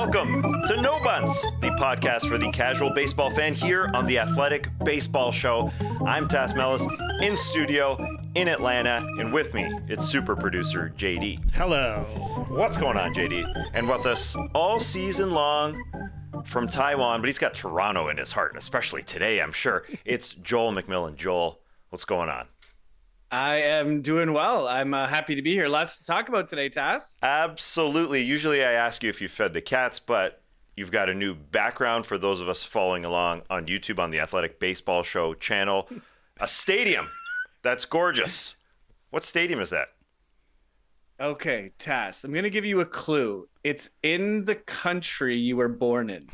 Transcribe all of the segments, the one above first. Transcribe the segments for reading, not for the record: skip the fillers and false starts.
Welcome to No Bunts, the podcast for the casual baseball fan here on the Athletic Baseball Show. I'm Tass Mellis in studio in Atlanta, and with me, it's super producer JD. Hello. What's going on, JD? And with us all season long from Taiwan, but he's got Toronto in his heart, especially today, I'm sure. It's Joel McMillan. Joel, what's going on? I am doing well. I'm happy to be here. Lots to talk about today, Tass. Absolutely. Usually I ask you if you fed the cats, but you've got a new background for those of us following along on YouTube on the Athletic Baseball Show channel. A stadium. That's gorgeous. What stadium is that? Okay, Tass, I'm going to give you a clue. It's in the country you were born in.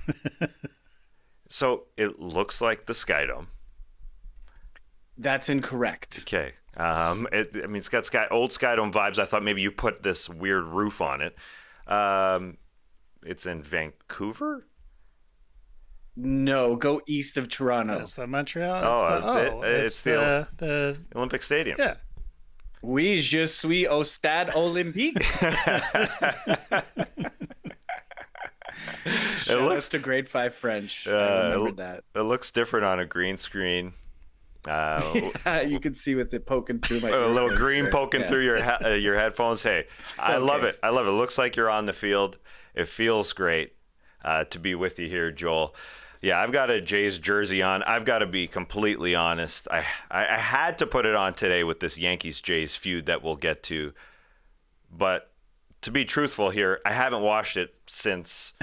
So it looks like the Skydome. That's incorrect. Okay. It's got old Skydome vibes. I thought maybe you put this weird roof on it. It's in Vancouver? No, go east of Toronto. That's the Montreal. It's the Olympic Stadium. Yeah. Oui, je suis au Stade Olympique. Shout out to grade 5 French. I remembered that. It looks different on a green screen. You can see with it poking through my a little green poking through your headphones. Hey, I love it. It looks like you're on the field. It feels great to be with you here, Joel. Yeah, I've got a Jays jersey on. I've got to be completely honest. I had to put it on today with this Yankees-Jays feud that we'll get to. But to be truthful here, I haven't washed it since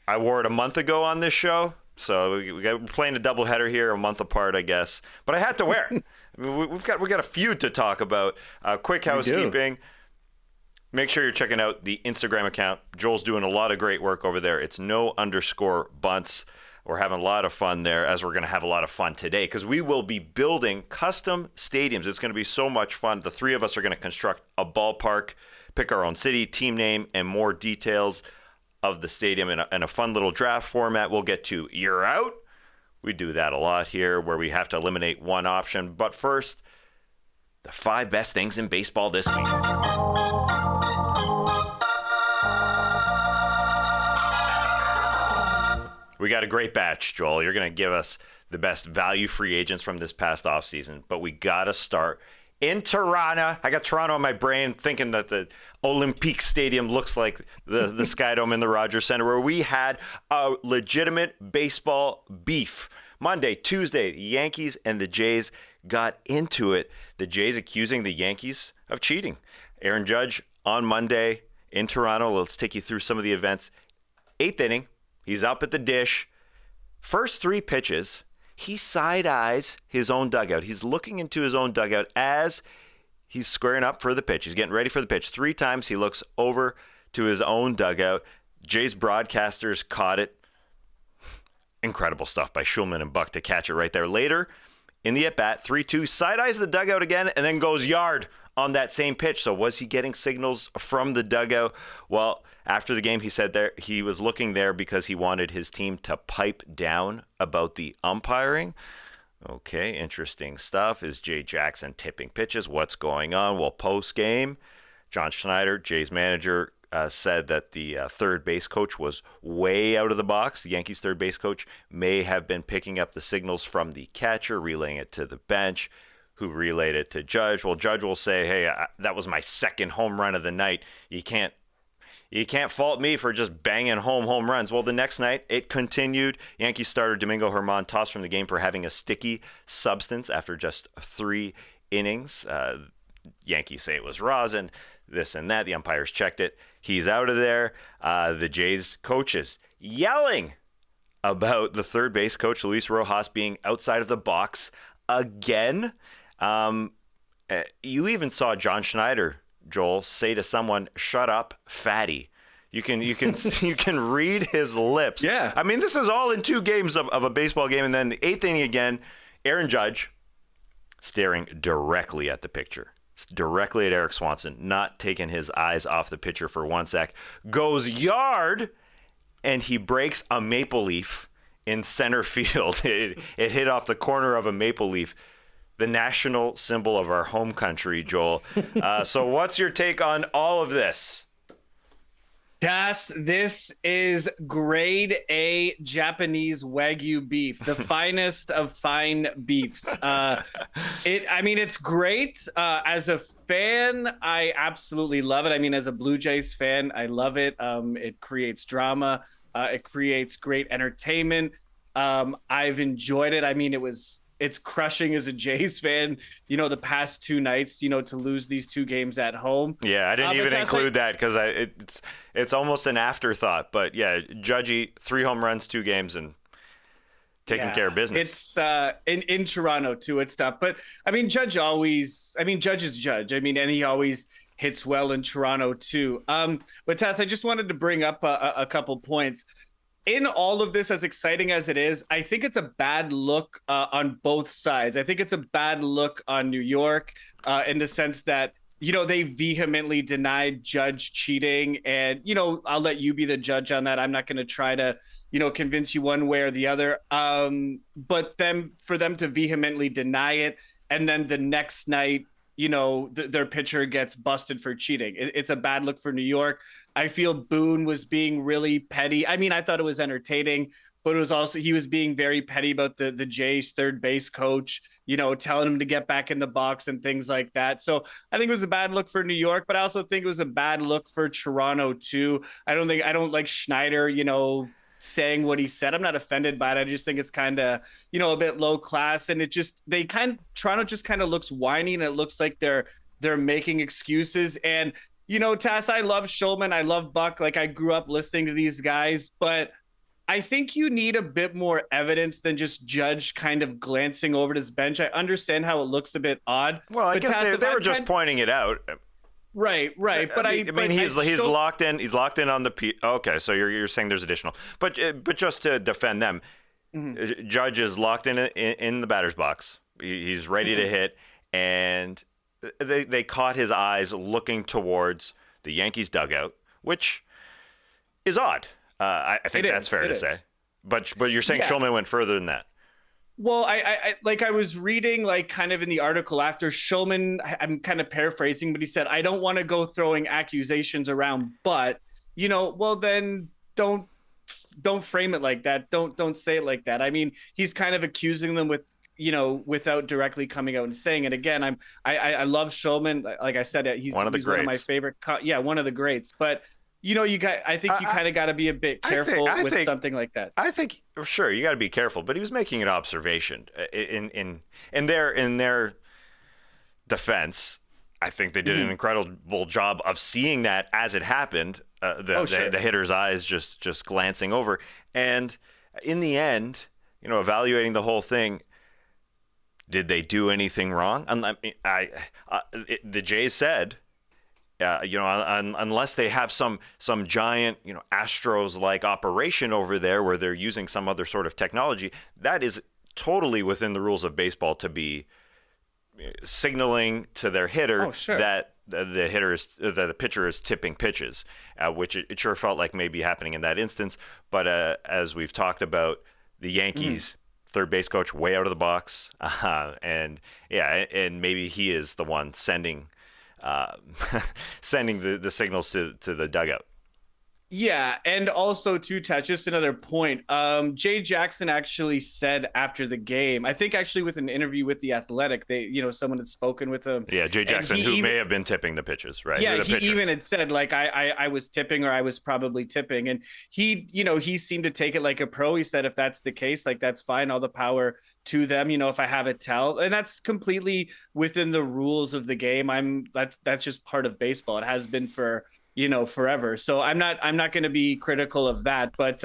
I wore it a month ago on this show. So we're playing a doubleheader here, a month apart, I guess. But I had to wear it. I mean, we've got a feud to talk about. Quick housekeeping. Make sure you're checking out the Instagram account. Joel's doing a lot of great work over there. It's no_bunts. We're having a lot of fun there, as we're going to have a lot of fun today, because we will be building custom stadiums. It's going to be so much fun. The three of us are going to construct a ballpark, pick our own city, team name, and more details of the stadium in a fun little draft format. We'll get to Yer Out. We do that a lot here, where we have to eliminate one option. But first, the 5 best things in baseball this week. We got a great batch, Joel. You're going to give us the best value free agents from this past offseason, but we got to start in Toronto. I got Toronto in my brain thinking that the Olympique Stadium looks like the Skydome in the Rogers Center, where we had a legitimate baseball beef. Monday, Tuesday, the Yankees and the Jays got into it. The Jays accusing the Yankees of cheating. Aaron Judge on Monday in Toronto. Let's take you through some of the events. 8th inning. He's up at the dish. First 3 pitches, he side-eyes his own dugout. He's looking into his own dugout as he's squaring up for the pitch. He's getting ready for the pitch. 3 times he looks over to his own dugout. Jay's broadcasters caught it. Incredible stuff by Schulman and Buck to catch it right there. Later in the at-bat, 3-2, side-eyes the dugout again and then goes yard on that same pitch. So was he getting signals from the dugout? Well, after the game, he said there he was looking there because he wanted his team to pipe down about the umpiring. Okay, interesting stuff. Is Jay Jackson tipping pitches? What's going on? Well, post-game, John Schneider, Jay's manager, said that the third base coach was way out of the box. The Yankees' third base coach may have been picking up the signals from the catcher, relaying it to the bench, who relayed it to Judge. Well, Judge will say, hey, that was my second home run of the night. You can't fault me for just banging home runs. Well, the next night, it continued. Yankees starter Domingo Germán tossed from the game for having a sticky substance after just 3 innings. Yankees say it was rosin, this and that. The umpires checked it. He's out of there. The Jays coaches yelling about the third base coach, Luis Rojas, being outside of the box again. You even saw John Schneider, Joel, say to someone, "Shut up, fatty." You can read his lips. Yeah. I mean, this is all in 2 games of a baseball game. And then the 8th inning again, Aaron Judge staring directly at the pitcher, directly at Eric Swanson, not taking his eyes off the pitcher for 1 sec, goes yard, and he breaks a maple leaf in center field. It hit off the corner of a maple leaf. The national symbol of our home country, Joel. So what's your take on all of this? Yes, this is grade A Japanese Wagyu beef, the finest of fine beefs. It's great. As a fan, I absolutely love it. I mean, as a Blue Jays fan, I love it. It creates drama. It creates great entertainment. I've enjoyed it. I mean, it's crushing as a Jays fan, the past two nights, to lose these two games at home. Yeah, I didn't even include that because it's almost an afterthought. But yeah, Judgy, 3 home runs, 2 games, and taking care of business. It's in Toronto too. It's tough. But I mean, Judge is Judge. I mean, and he always hits well in Toronto too. But Tess, I just wanted to bring up a couple points. In all of this, as exciting as it is, I think it's a bad look on both sides. I think it's a bad look on New York in the sense that, they vehemently denied Judge cheating. And, I'll let you be the judge on that. I'm not going to try to, convince you one way or the other. But for them to vehemently deny it, and then the next night, their pitcher gets busted for cheating. It's a bad look for New York. I feel Boone was being really petty. I mean, I thought it was entertaining, but it was also, he was being very petty about the Jays third base coach, telling him to get back in the box and things like that. So I think it was a bad look for New York, but I also think it was a bad look for Toronto too. I don't like Schneider, saying what he said. I'm not offended by it. I just think it's kind of, a bit low class, and Toronto just kind of looks whiny, and it looks like they're making excuses. And, Tass, I love Shulman. I love Buck. Like, I grew up listening to these guys, but I think you need a bit more evidence than just Judge kind of glancing over his bench. I understand how it looks a bit odd. Well, I guess Tass, they were just pointing it out. Right. But I mean, he's locked in. He's locked in on the Okay, so you're saying there's additional, but just to defend them, Judge is locked in the batter's box. He's ready to hit, and they caught his eyes looking towards the Yankees dugout, which is odd. I think that's fair to say. But you're saying Shulman went further than that. Well, I was reading, like, kind of in the article after Shulman, I'm kind of paraphrasing, but he said, I don't want to go throwing accusations around, but, well, then don't frame it like that. Don't say it like that. I mean, he's kind of accusing them without directly coming out and saying it. Again, I love Shulman. Like I said, he's one of my favorite. One of the greats, but I think you kind of got to be a bit careful with something like that. I think, sure, you got to be careful, but he was making an observation in their defense. I think they did an incredible job of seeing that as it happened. The hitter's eyes just glancing over, and in the end, evaluating the whole thing. Did they do anything wrong? The Jays said. Unless they have some giant, Astros-like operation over there where they're using some other sort of technology, that is totally within the rules of baseball to be signaling to their hitter that the pitcher is tipping pitches, which it sure felt like may be happening in that instance. But as we've talked about, the Yankees third base coach way out of the box, and maybe he is the one sending the signals to the dugout. Yeah, and also too, Tat, just another point. Jay Jackson actually said after the game, I think actually with an interview with The Athletic, someone had spoken with him. Yeah, Jay Jackson, who may have been tipping the pitches, right? Yeah, he even had said, like, I was tipping, or I was probably tipping. And he seemed to take it like a pro. He said, if that's the case, like, that's fine. All the power to them, if I have a tell. And that's completely within the rules of the game. That's just part of baseball. It has been for forever. So I'm not going to be critical of that, but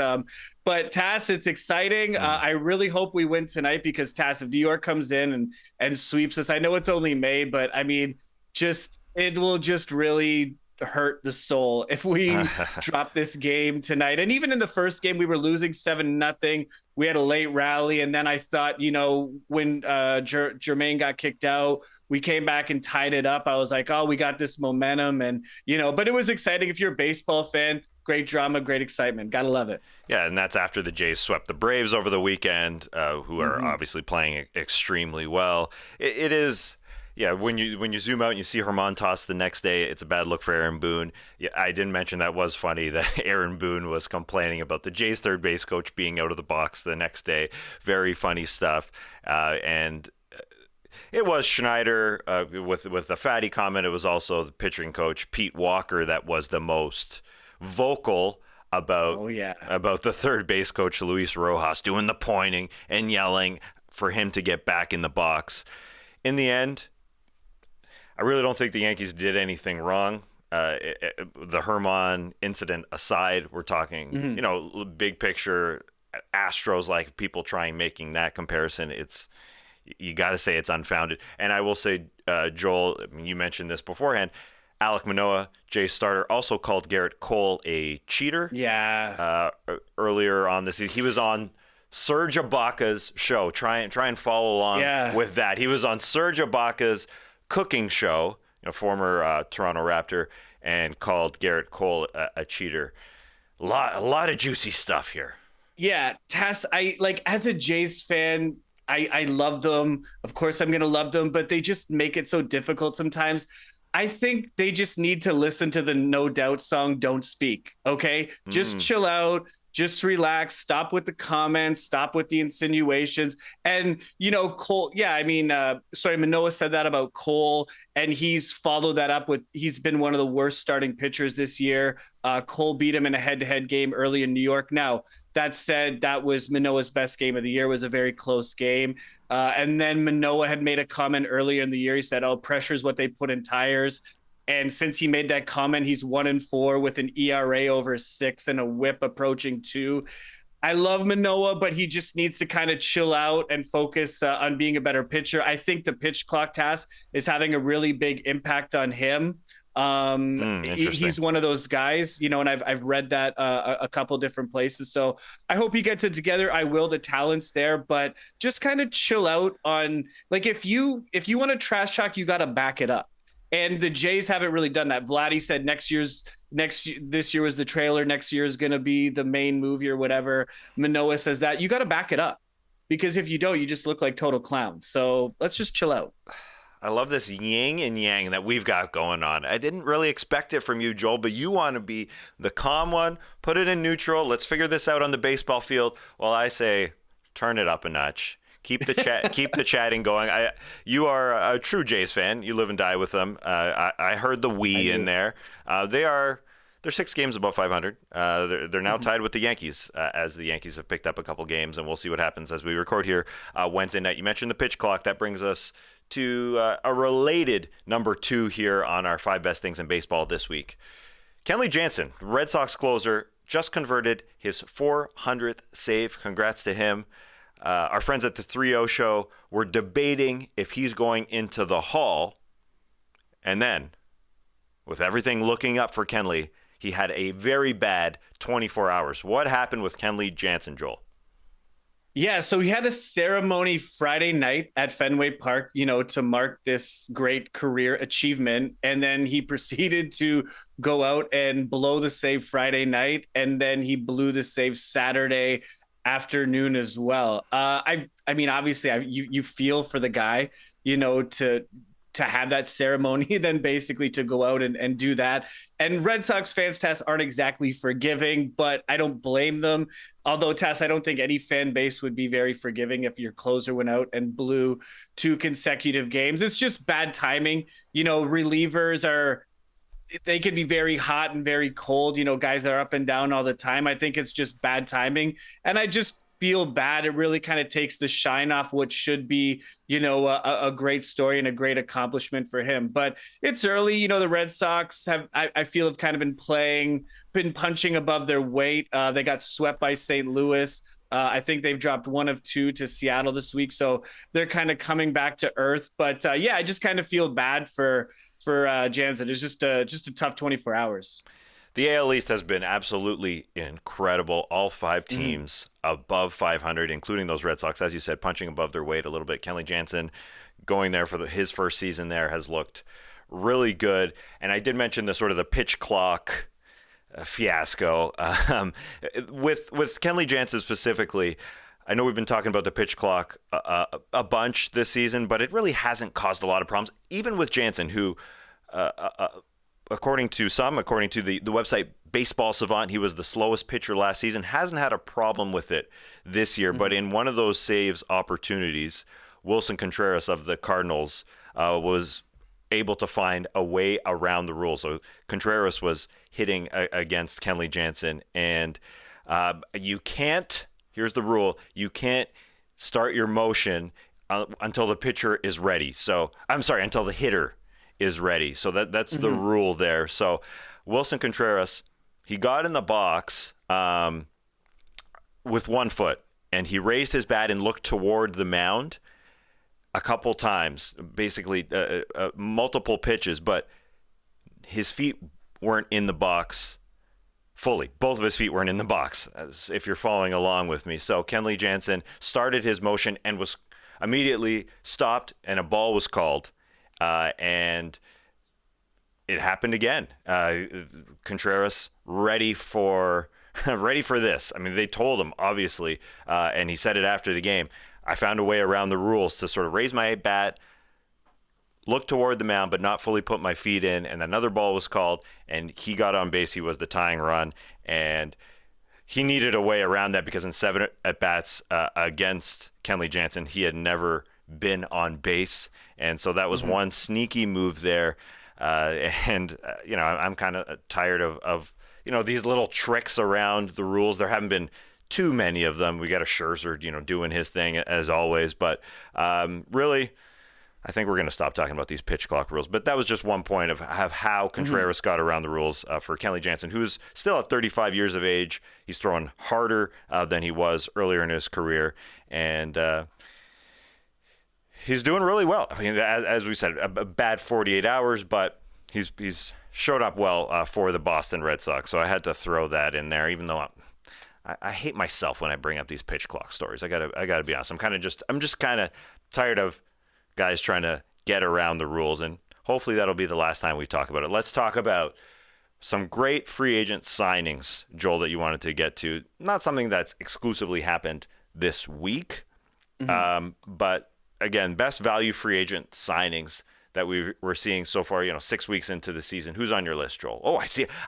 Tass, it's exciting. I really hope we win tonight, because Tass, if New York comes in and sweeps us, I know it's only May, but I mean, it will just really hurt the soul if we drop this game tonight. And even in the first game, we were losing 7-0. We had a late rally, and then I thought, when Jermaine got kicked out, we came back and tied it up. I was like, oh, we got this momentum, and but it was exciting. If you're a baseball fan, great drama, great excitement, gotta love it. Yeah, and that's after the Jays swept the Braves over the weekend, who are obviously playing extremely well. It is Yeah, when you zoom out and you see Herman toss the next day, it's a bad look for Aaron Boone. Yeah, I didn't mention that was funny that Aaron Boone was complaining about the Jays third base coach being out of the box the next day. Very funny stuff. And it was Schneider with the fatty comment. It was also the pitching coach Pete Walker that was the most vocal about the third base coach Luis Rojas doing the pointing and yelling for him to get back in the box. In the end, I really don't think the Yankees did anything wrong. The Herman incident aside, we're talking, big picture Astros, like people trying making that comparison. You got to say it's unfounded. And I will say, Joel, you mentioned this beforehand, Alek Manoah, Jay's starter, also called Garrett Cole a cheater. Yeah. Earlier on this season, he was on Serge Ibaka's show. Try and follow along with that. He was on Serge Ibaka's cooking show, former Toronto Raptor, and called Garrett Cole a cheater. A lot of juicy stuff here. Yeah, Tess, as a Jays fan, I love them. Of course, I'm going to love them, but they just make it so difficult sometimes. I think they just need to listen to the No Doubt song, Don't Speak, okay? Just chill out. Just relax, stop with the comments, stop with the insinuations. And, Cole, Manoah said that about Cole, and he's followed that up with, he's been one of the worst starting pitchers this year. Cole beat him in a head-to-head game early in New York. Now, that said, that was Manoah's best game of the year. It was a very close game. And then Manoah had made a comment earlier in the year. He said, pressure is what they put in tires. And since he made that comment, he's 1-4 with an ERA over 6 and a WHIP approaching 2. I love Manoah, but he just needs to kind of chill out and focus on being a better pitcher. I think the pitch clock task is having a really big impact on him. He's one of those guys, and I've read that a couple different places. So I hope he gets it together. I will. The talent's there, but just kind of chill out on, if you want to trash talk, you got to back it up. And the Jays haven't really done that. Vladdy said this year was the trailer. Next year is going to be the main movie or whatever. Manoah says that. You got to back it up, because if you don't, you just look like total clowns. So let's just chill out. I love this yin and yang that we've got going on. I didn't really expect it from you, Joel, but you want to be the calm one. Put it in neutral. Let's figure this out on the baseball field. While I say, turn it up a notch. Keep the chatting going. You are a true Jays fan. You live and die with them. I heard the we in there. They're 6 games above 500. They're now tied with the Yankees, as the Yankees have picked up a couple games, and we'll see what happens as we record here Wednesday night. You mentioned the pitch clock. That brings us to a related number 2 here on our 5 best things in baseball this week. Kenley Jansen, Red Sox closer, just converted his 400th save. Congrats to him. Our friends at the 3-0 show were debating if he's going into the Hall. And then, with everything looking up for Kenley, he had a very bad 24 hours. What happened with Kenley Jansen, Joel? Yeah, so he had a ceremony Friday night at Fenway Park, to mark this great career achievement. And then he proceeded to go out and blow the save Friday night. And then he blew the save Saturday afternoon as well. I mean, obviously, you feel for the guy, to have that ceremony, then basically to go out and do that. And Red Sox fans, Tess, aren't exactly forgiving, but I don't blame them. Although, Tess, I don't think any fan base would be very forgiving if your closer went out and blew 2 consecutive games. It's just bad timing. Relievers they can be very hot and very cold. Guys are up and down all the time. I think it's just bad timing. And I just feel bad. It really kind of takes the shine off what should be, a great story and a great accomplishment for him. But it's early. The Red Sox I feel have kind of been punching above their weight. They got swept by St. Louis. I think they've dropped 1 of 2 to Seattle this week. So they're kind of coming back to earth. But I just kind of feel bad for Jansen. It's just a tough 24 hours. The AL East has been absolutely incredible. All 5 teams above 500, including those Red Sox, as you said, punching above their weight a little bit. Kenley Jansen going there for his first season there has looked really good. And I did mention the pitch clock fiasco with Kenley Jansen specifically. I know we've been talking about the pitch clock a bunch this season, but it really hasn't caused a lot of problems, even with Jansen, who, according to the website Baseball Savant, he was the slowest pitcher last season, hasn't had a problem with it this year. But in one of those saves opportunities, Wilson Contreras of the Cardinals was able to find a way around the rule. So Contreras was hitting against Kenley Jansen, and you can't, here's the rule, you can't start your motion until the pitcher is ready. So, I'm sorry, until the hitter is ready. So that's the rule there. So Wilson Contreras, he got in the box with 1 foot, and he raised his bat and looked toward the mound a couple times, basically multiple pitches, but his feet weren't in the box fully. Both of his feet weren't in the box, if you're following along with me. So Kenley Jansen started his motion and was immediately stopped, and a ball was called. And it happened again. Contreras ready for this. I mean, they told him, obviously, and he said it after the game, I found a way around the rules to sort of raise my bat, look toward the mound, but not fully put my feet in, and another ball was called, and he got on base. He was the tying run, and he needed a way around that because in 7 at-bats against Kenley Jansen, he had never been on base, and so that was one sneaky move there. And I'm kind of tired of these little tricks around the rules. There haven't been too many of them. We got a Scherzer, doing his thing as always. But really, I think we're going to stop talking about these pitch clock rules. But that was just one point of how Contreras got around the rules for Kenley Jansen, who's still at 35 years of age. He's throwing harder than he was earlier in his career. And he's doing really well. I mean, as we said, a bad 48 hours, but he's showed up well for the Boston Red Sox. So I had to throw that in there, even though I hate myself when I bring up these pitch clock stories. I gotta be honest. I'm just kind of tired of guys trying to get around the rules, and hopefully that'll be the last time we talk about it. Let's talk about some great free agent signings, Joel, that you wanted to get to. Not something that's exclusively happened this week, but again, best value free agent signings that we're seeing so far, 6 weeks into the season. Who's on your list, Joel? Oh,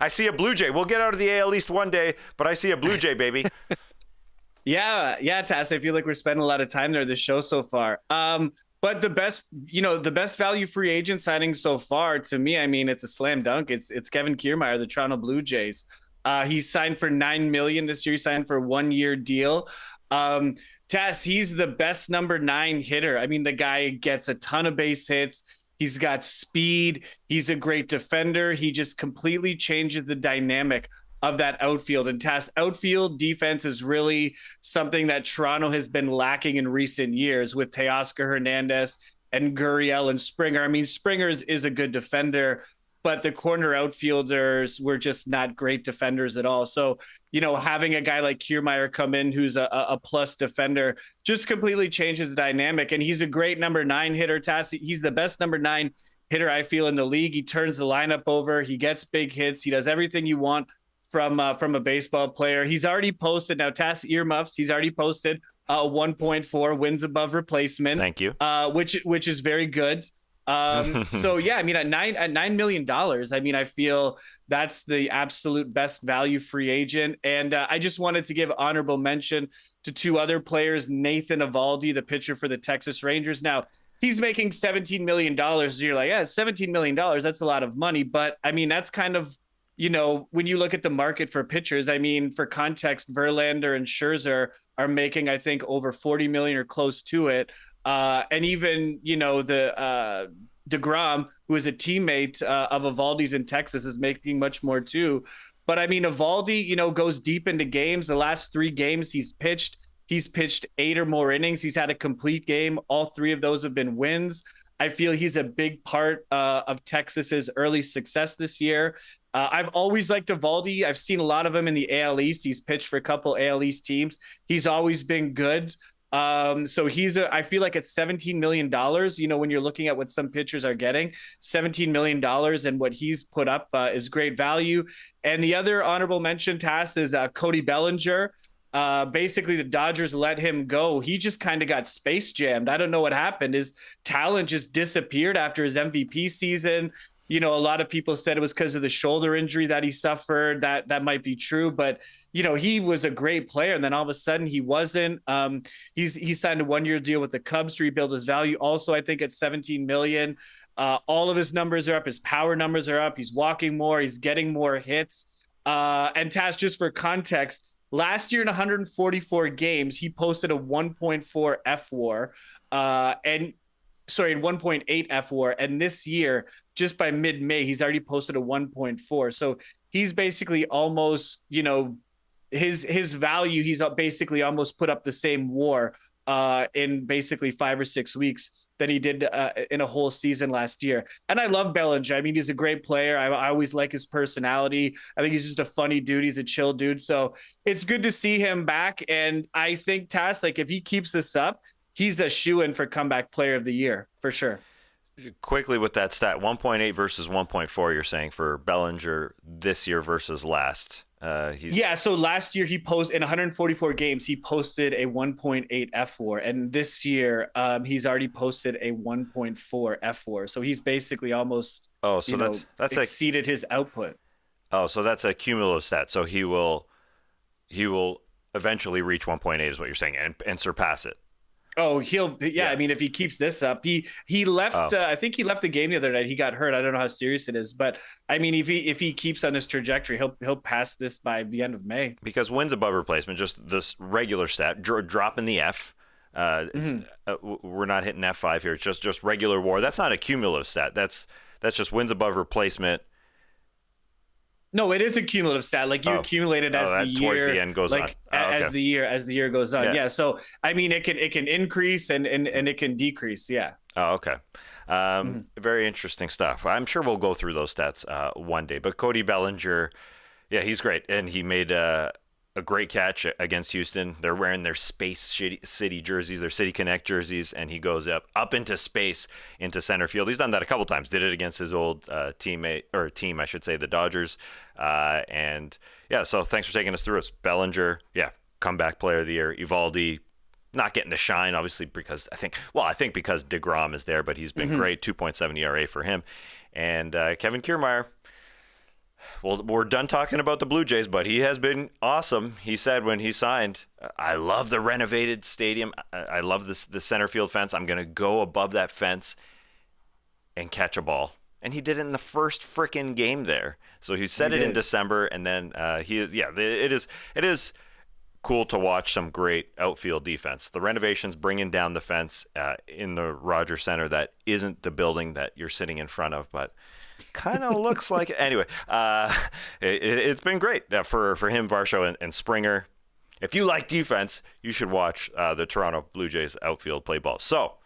I see a Blue Jay. We'll get out of the AL East one day, but I see a Blue Jay, baby. Yeah, Tass, I feel like we're spending a lot of time there this show so far. But the best value free agent signing so far, to me, I mean, it's a slam dunk. It's Kevin Kiermaier, the Toronto Blue Jays. He signed for $9 million this year. He signed for a 1-year deal. Tass, he's the best number 9 hitter. I mean, the guy gets a ton of base hits. He's got speed. He's a great defender. He just completely changes the dynamic of that outfield. And Tass, outfield defense is really something that Toronto has been lacking in recent years with Teoscar Hernandez and Gurriel and Springer. I mean, Springer is a good defender, but the corner outfielders were just not great defenders at all. So, having a guy like Kiermaier come in who's a plus defender just completely changes the dynamic. And he's a great number 9 hitter, Tass. He's the best number 9 hitter, I feel, in the league. He turns the lineup over. He gets big hits. He does everything you want from a baseball player. He's already posted, now Tass earmuffs, he's already posted 1.4 wins above replacement. Thank you. Which is very good. So yeah, I mean, at $9 million, I mean, I feel that's the absolute best value free agent. And I just wanted to give honorable mention to 2 other players, Nathan Eovaldi, the pitcher for the Texas Rangers. Now, he's making $17 million. You're like, yeah, $17 million. That's a lot of money. But I mean, that's kind of, when you look at the market for pitchers, I mean, for context, Verlander and Scherzer are making, I think, over $40 million or close to it. And even, the DeGrom, who is a teammate of Eovaldi's in Texas, is making much more too. But I mean, Eovaldi, goes deep into games. The last 3 games he's pitched 8 or more innings. He's had a complete game. All 3 of those have been wins. I feel he's a big part of Texas's early success this year. I've always liked Eovaldi. I've seen a lot of him in the AL East. He's pitched for a couple AL East teams. He's always been good. So I feel like it's $17 million, when you're looking at what some pitchers are getting, $17 million, and what he's put up is great value. And the other honorable mention, Tass, is Cody Bellinger. Basically, the Dodgers let him go. He just kind of got space jammed. I don't know what happened. His talent just disappeared after his MVP season. A lot of people said it was because of the shoulder injury that he suffered. That might be true, but he was a great player, and then all of a sudden he wasn't. He signed a 1-year deal with the Cubs to rebuild his value. Also, I think at $17 million. All of his numbers are up. His power numbers are up. He's walking more. He's getting more hits. And Taz, just for context, last year in 144 games, he posted a 1.4 F-WAR, in 1.8 F-WAR. And this year, just by mid-May, he's already posted a 1.4. So he's basically almost, his value, he's basically almost put up the same WAR in basically 5 or 6 weeks than he did in a whole season last year. And I love Bellinger. I mean, he's a great player. I always like his personality. I think he's just a funny dude. He's a chill dude. So it's good to see him back. And I think Tass, if he keeps this up, he's a shoo-in for comeback player of the year for sure. Quickly with that stat, 1.8 versus 1.4, you're saying for Bellinger this year versus last. So last year he posted in 144 games, he posted a 1.8 F-WAR, and this year he's already posted a 1.4 F-WAR. So he's basically almost that's exceeded his output. Oh, so that's a cumulative stat. So he will eventually reach 1.8 is what you're saying and surpass it. Oh, I mean, if he keeps this up, he left. I think he left the game the other night. He got hurt. I don't know how serious it is, but I mean, if he keeps on his trajectory, he'll pass this by the end of May. Because wins above replacement, just this regular stat, drop in the F. We're not hitting F5 here. It's just regular WAR. That's not a cumulative stat. That's just wins above replacement. No, it is a cumulative stat. You accumulate it as the year towards the end goes on. As the year goes on. Yeah. So I mean, it can increase and it can decrease. Yeah. Oh, okay. Very interesting stuff. I'm sure we'll go through those stats one day. But Cody Bellinger, yeah, he's great, and he made a great catch against Houston. They're wearing their Space City jerseys, their City Connect jerseys, and he goes up into space into center field. He's done that a couple times. Did it against his old team, I should say, the Dodgers. And yeah, so thanks for taking us through it. Bellinger, yeah, comeback player of the year. Evaldi, not getting to shine, obviously, because I think because DeGrom is there, but he's been great. 2.7 ERA for him. And Kevin Kiermaier. Well, we're done talking about the Blue Jays, but he has been awesome. He said when he signed, I love the renovated stadium. I love the center field fence. I'm going to go above that fence and catch a ball. And he did it in the first freaking game there. So he said it in December, and then it is cool to watch some great outfield defense. The renovations bringing down the fence in the Rogers Center that isn't the building that you're sitting in front of, but kind of looks like it. Anyway, it's been great for him, Varsho, and Springer. If you like defense, you should watch the Toronto Blue Jays outfield play ball. So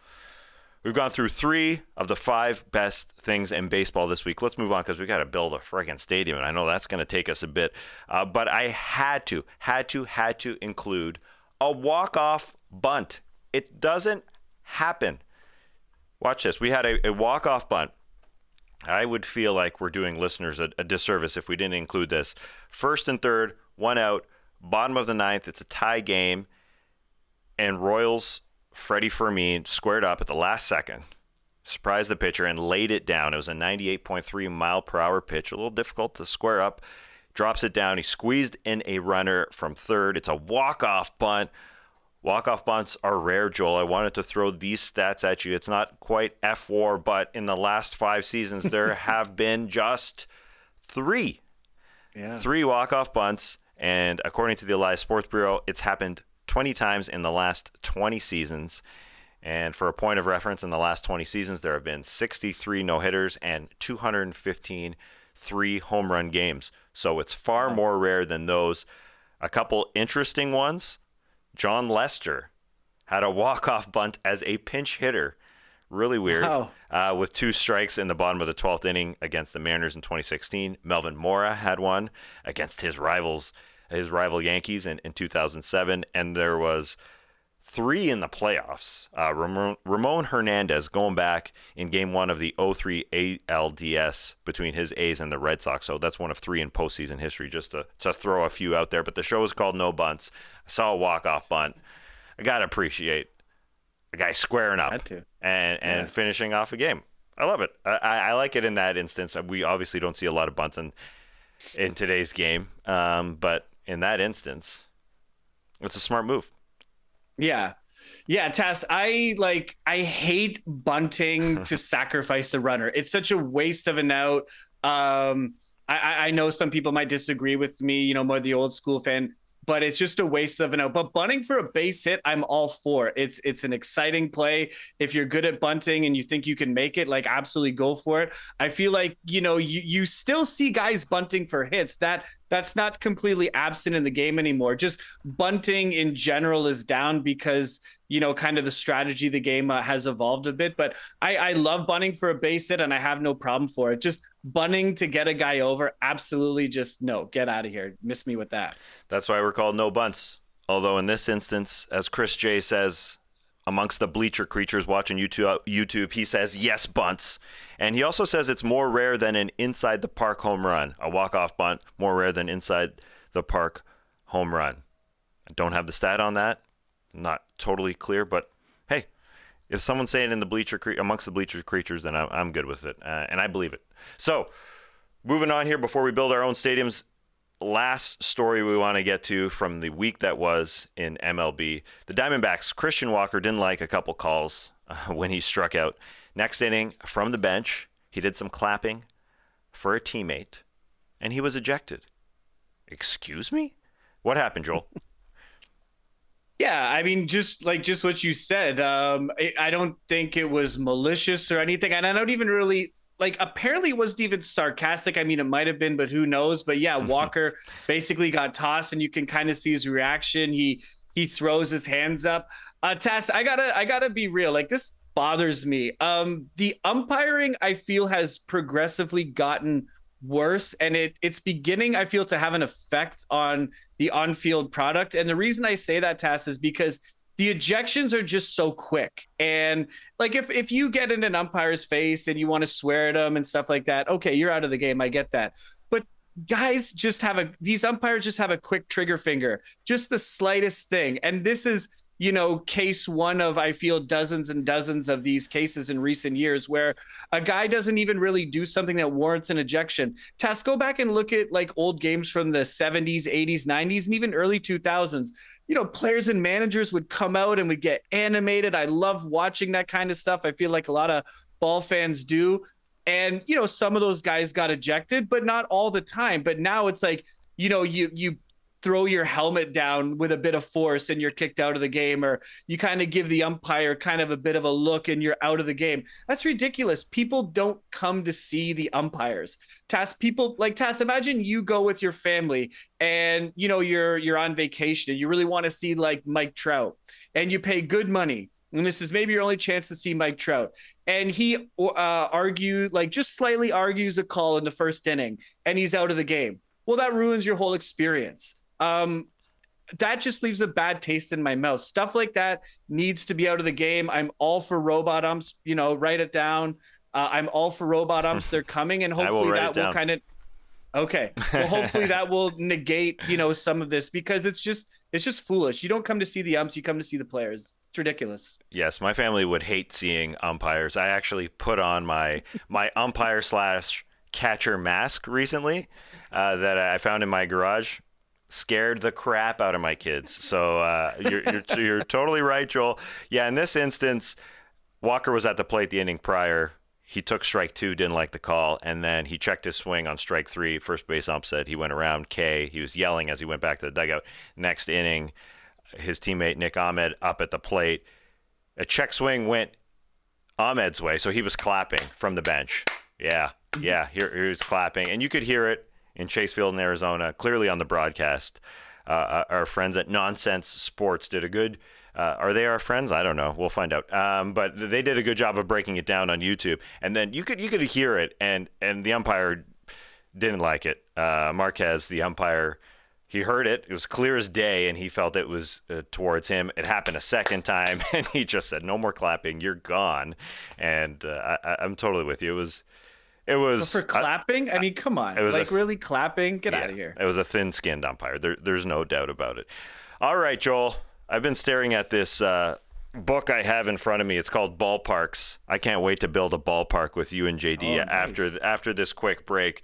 we've gone through 3 of the 5 best things in baseball this week. Let's move on because we got to build a freaking stadium, and I know that's going to take us a bit. But I had to include a walk-off bunt. It doesn't happen. Watch this. We had a walk-off bunt. I would feel like we're doing listeners a disservice if we didn't include this. 1st and 3rd, 1 out, bottom of the 9th. It's a tie game. And Royals, Freddie Fermin squared up at the last second, surprised the pitcher, and laid it down. It was a 98.3 mile per hour pitch, a little difficult to square up. Drops it down. He squeezed in a runner from 3rd. It's a walk-off bunt. Walk-off bunts are rare, Joel. I wanted to throw these stats at you. It's not quite F-WAR, but in the last 5 seasons, there have been just 3. Yeah. 3 walk-off bunts, and according to the Elias Sports Bureau, it's happened 20 times in the last 20 seasons. And for a point of reference, in the last 20 seasons, there have been 63 no-hitters and 215 3-home run games. So it's far more rare than those. A couple interesting ones. John Lester had a walk-off bunt as a pinch hitter. Really weird. Wow. With 2 strikes in the bottom of the 12th inning against the Mariners in 2016. Melvin Mora had one against his rival Yankees in 2007. And there was 3 in the playoffs. Ramon Hernandez going back in Game 1 of the 0-3 ALDS between his A's and the Red Sox. So that's one of 3 in postseason history, just to throw a few out there. But the show is called No Bunts. I saw a walk-off bunt. I got to appreciate a guy squaring up and finishing off a game. I love it. I like it in that instance. We obviously don't see a lot of bunts in today's game. But in that instance, it's a smart move. Yeah. Yeah, Tess, I hate bunting to sacrifice a runner. It's such a waste of an out. I know some people might disagree with me, more the old school fan, but it's just a waste of an out. But bunting for a base hit, I'm all for. It's an exciting play. If you're good at bunting and you think you can make it, absolutely go for it. I feel like, you still see guys bunting for hits. That's not completely absent in the game anymore. Just bunting in general is down because, kind of the strategy of the game has evolved a bit. But I love bunting for a base hit, and I have no problem for it. Just bunting to get a guy over, absolutely just no. Get out of here. Miss me with that. That's why we're called No Bunts. Although in this instance, as Chris J says, amongst the bleacher creatures watching YouTube, he says, yes, bunts. And he also says it's more rare than an inside the park home run. A walk-off bunt, more rare than inside the park home run. I don't have the stat on that. Not totally clear, but hey, if someone's saying amongst the bleacher creatures, then I'm good with it. And I believe it. So moving on here before we build our own stadiums, last story we want to get to from the week that was in MLB. The Diamondbacks, Christian Walker didn't like a couple calls when he struck out. Next inning, from the bench, he did some clapping for a teammate, and he was ejected. Excuse me? What happened, Joel? Yeah, I mean, just what you said. I don't think it was malicious or anything, and I don't even really... apparently it wasn't even sarcastic. I mean, it might have been, but who knows? But yeah, Walker basically got tossed, and you can kind of see his reaction. He throws his hands up. Tess, I gotta be real. This bothers me. The umpiring, I feel, has progressively gotten worse, and it's beginning, I feel, to have an effect on the on-field product. And the reason I say that, Tess, is because the ejections are just so quick. And if you get in an umpire's face and you want to swear at them and stuff like that, okay, you're out of the game. I get that. But guys these umpires just have a quick trigger finger, just the slightest thing. And this is, case one of, I feel, dozens and dozens of these cases in recent years where a guy doesn't even really do something that warrants an ejection. Tess, go back and look at old games from the 70s, 80s, 90s, and even early 2000s. Players and managers would come out and would get animated. I love watching that kind of stuff. I feel like a lot of ball fans do. And, some of those guys got ejected, but not all the time. But now it's you throw your helmet down with a bit of force and you're kicked out of the game, or you kind of give the umpire kind of a bit of a look and you're out of the game. That's ridiculous. People don't come to see the umpires. Tess, imagine you go with your family and, you're on vacation and you really want to see Mike Trout, and you pay good money. And this is maybe your only chance to see Mike Trout. And he just slightly argues a call in the first inning and he's out of the game. Well, that ruins your whole experience. That just leaves a bad taste in my mouth. Stuff like that needs to be out of the game. I'm all for robot umps, write it down. I'm all for robot umps. They're coming, and hopefully that will kind of, okay. Well, hopefully that will negate, some of this, because it's just foolish. You don't come to see the umps, you come to see the players. It's ridiculous. Yes, my family would hate seeing umpires. I actually put on my umpire / catcher mask recently that I found in my garage. Scared the crap out of my kids. So you're totally right, Joel. Yeah, in this instance, Walker was at the plate the inning prior. He took strike 2, didn't like the call, and then he checked his swing on strike 3. First base ump said he went around K. He was yelling as he went back to the dugout. Next inning, his teammate Nick Ahmed up at the plate. A check swing went Ahmed's way, so he was clapping from the bench. Yeah, he was clapping, and you could hear it in Chase Field in Arizona, clearly on the broadcast. Our friends at Nonsense Sports did a good, are they our friends? I don't know. We'll find out. But they did a good job of breaking it down on YouTube. And then you could hear it, and the umpire didn't like it. Marquez, the umpire, He heard it. It was clear as day, and he felt it was towards him. It happened a second time, and he just said, "No more clapping. You're gone." And I'm totally with you. It was for clapping. I mean, come on. It was really clapping. Get out of here. It was a thin-skinned umpire. There's no doubt about it. All right, Joel. I've been staring at this book I have in front of me. It's called Ballparks. I can't wait to build a ballpark with you and JD after this quick break.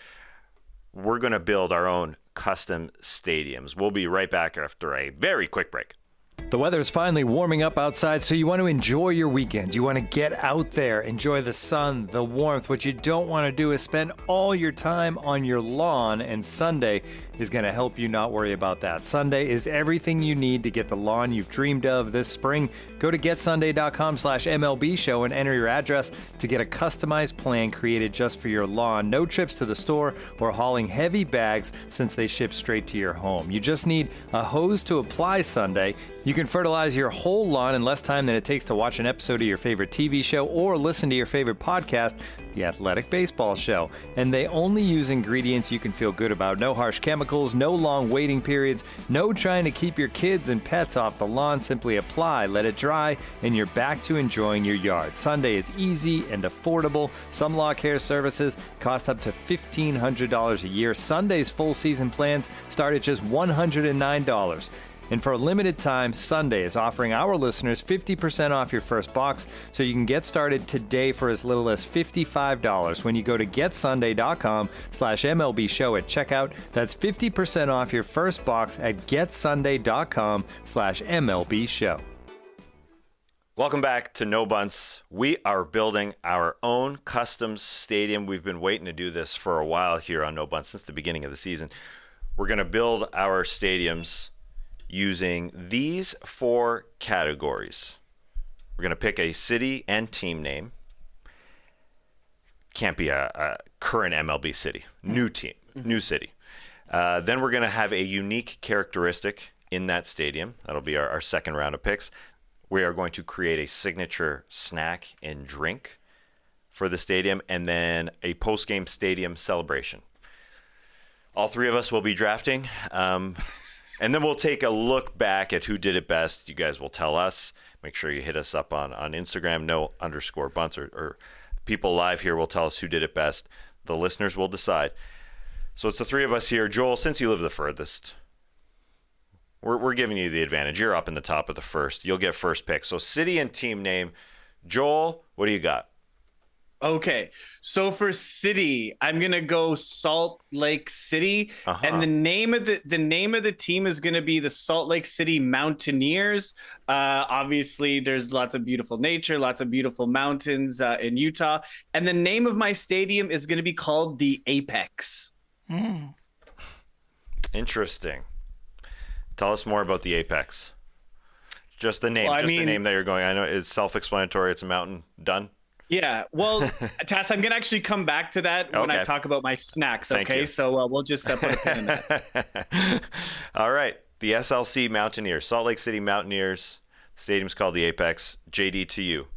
We're going to build our own custom stadiums. We'll be right back after a very quick break. The weather is finally warming up outside, so you want to enjoy your weekends. You want to get out there, enjoy the sun, the warmth. What you don't want to do is spend all your time on your lawn, and Sunday is going to help you not worry about that. Sunday is everything you need to get the lawn you've dreamed of this spring. Go to getsunday.com/MLB show and enter your address to get a customized plan created just for your lawn. No trips to the store or hauling heavy bags since they ship straight to your home. You just need a hose to apply Sunday. You can fertilize your whole lawn in less time than it takes to watch an episode of your favorite TV show or listen to your favorite podcast, The Athletic Baseball Show. And they only use ingredients you can feel good about. No harsh chemicals, no long waiting periods, no trying to keep your kids and pets off the lawn. Simply apply, let it dry, and you're back to enjoying your yard. Sunday is easy and affordable. Some lawn care services cost up to $1,500 a year. Sunday's full season plans start at just $109. And for a limited time, Sunday is offering our listeners 50% off your first box, so you can get started today for as little as $55 when you go to getsunday.com/MLB show at checkout. That's 50% off your first box at getsunday.com/MLB show. Welcome back to No Bunts. We are building our own custom stadium. We've been waiting to do this for a while here on No Bunts since the beginning of the season. We're going to build our stadiums using these 4 categories. We're going to pick a city and team name. Can't be a current MLB city. New team, new city. Then we're going to have a unique characteristic in that stadium. That'll be our second round of picks. We are going to create a signature snack and drink for the stadium, and then a post-game stadium celebration. All 3 of us will be drafting. And then we'll take a look back at who did it best. You guys will tell us. Make sure you hit us up on Instagram, no_bunts, or people live here will tell us who did it best. The listeners will decide. So it's the 3 of us here. Joel, since you live the furthest, we're giving you the advantage. You're up in the top of the first. You'll get first pick. So city and team name. Joel, what do you got? Okay, so for city, I'm gonna go Salt Lake City, and the name of the team is gonna be the Salt Lake City Mountaineers. Obviously, there's lots of beautiful nature, lots of beautiful mountains in Utah, and the name of my stadium is gonna be called the Apex. Interesting. Tell us more about the Apex. Just the name, the name that you're going. I know it's self-explanatory. It's a mountain. Done. Yeah, well, Tass, I'm going to actually come back to that when I talk about my snacks, okay? So we'll just put a pin in that. All right, the SLC Mountaineers, Salt Lake City Mountaineers. The stadium's called the Apex. JD, to you.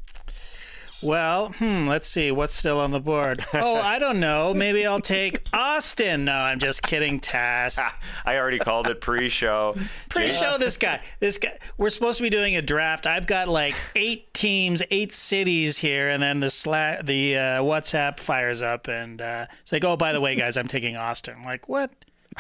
Well, let's see. What's still on the board? Oh, I don't know. Maybe I'll take Austin. No, I'm just kidding, Tass. I already called it pre-show. Pre-show, this guy. We're supposed to be doing a draft. I've got like 8 teams, 8 cities here, and then the WhatsApp fires up, and it's like, oh, by the way, guys, I'm taking Austin. I'm like, what?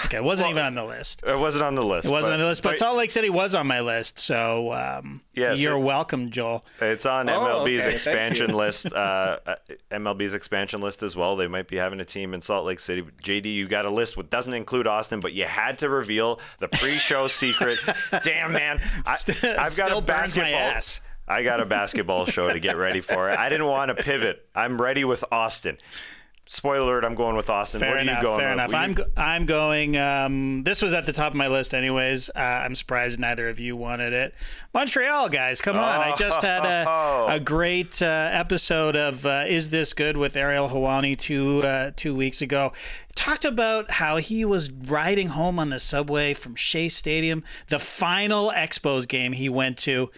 Okay, it wasn't even on the list. It wasn't on the list. It wasn't on the list, but Salt Lake City was on my list. So you're welcome, Joel. It's on MLB's expansion list. MLB's expansion list as well. They might be having a team in Salt Lake City. JD, you got a list what doesn't include Austin, but you had to reveal the pre-show secret. Damn, man. I've got a basketball. I got a basketball show to get ready for. I didn't want to pivot. I'm ready with Austin. Spoiler alert, I'm going with Austin. Fair enough. I'm going, this was at the top of my list anyways. I'm surprised neither of you wanted it. Montreal, guys, come on. I just had a great episode of Is This Good with Ariel Helwani 2 weeks ago. Talked about how he was riding home on the subway from Shea Stadium, the final Expos game he went to.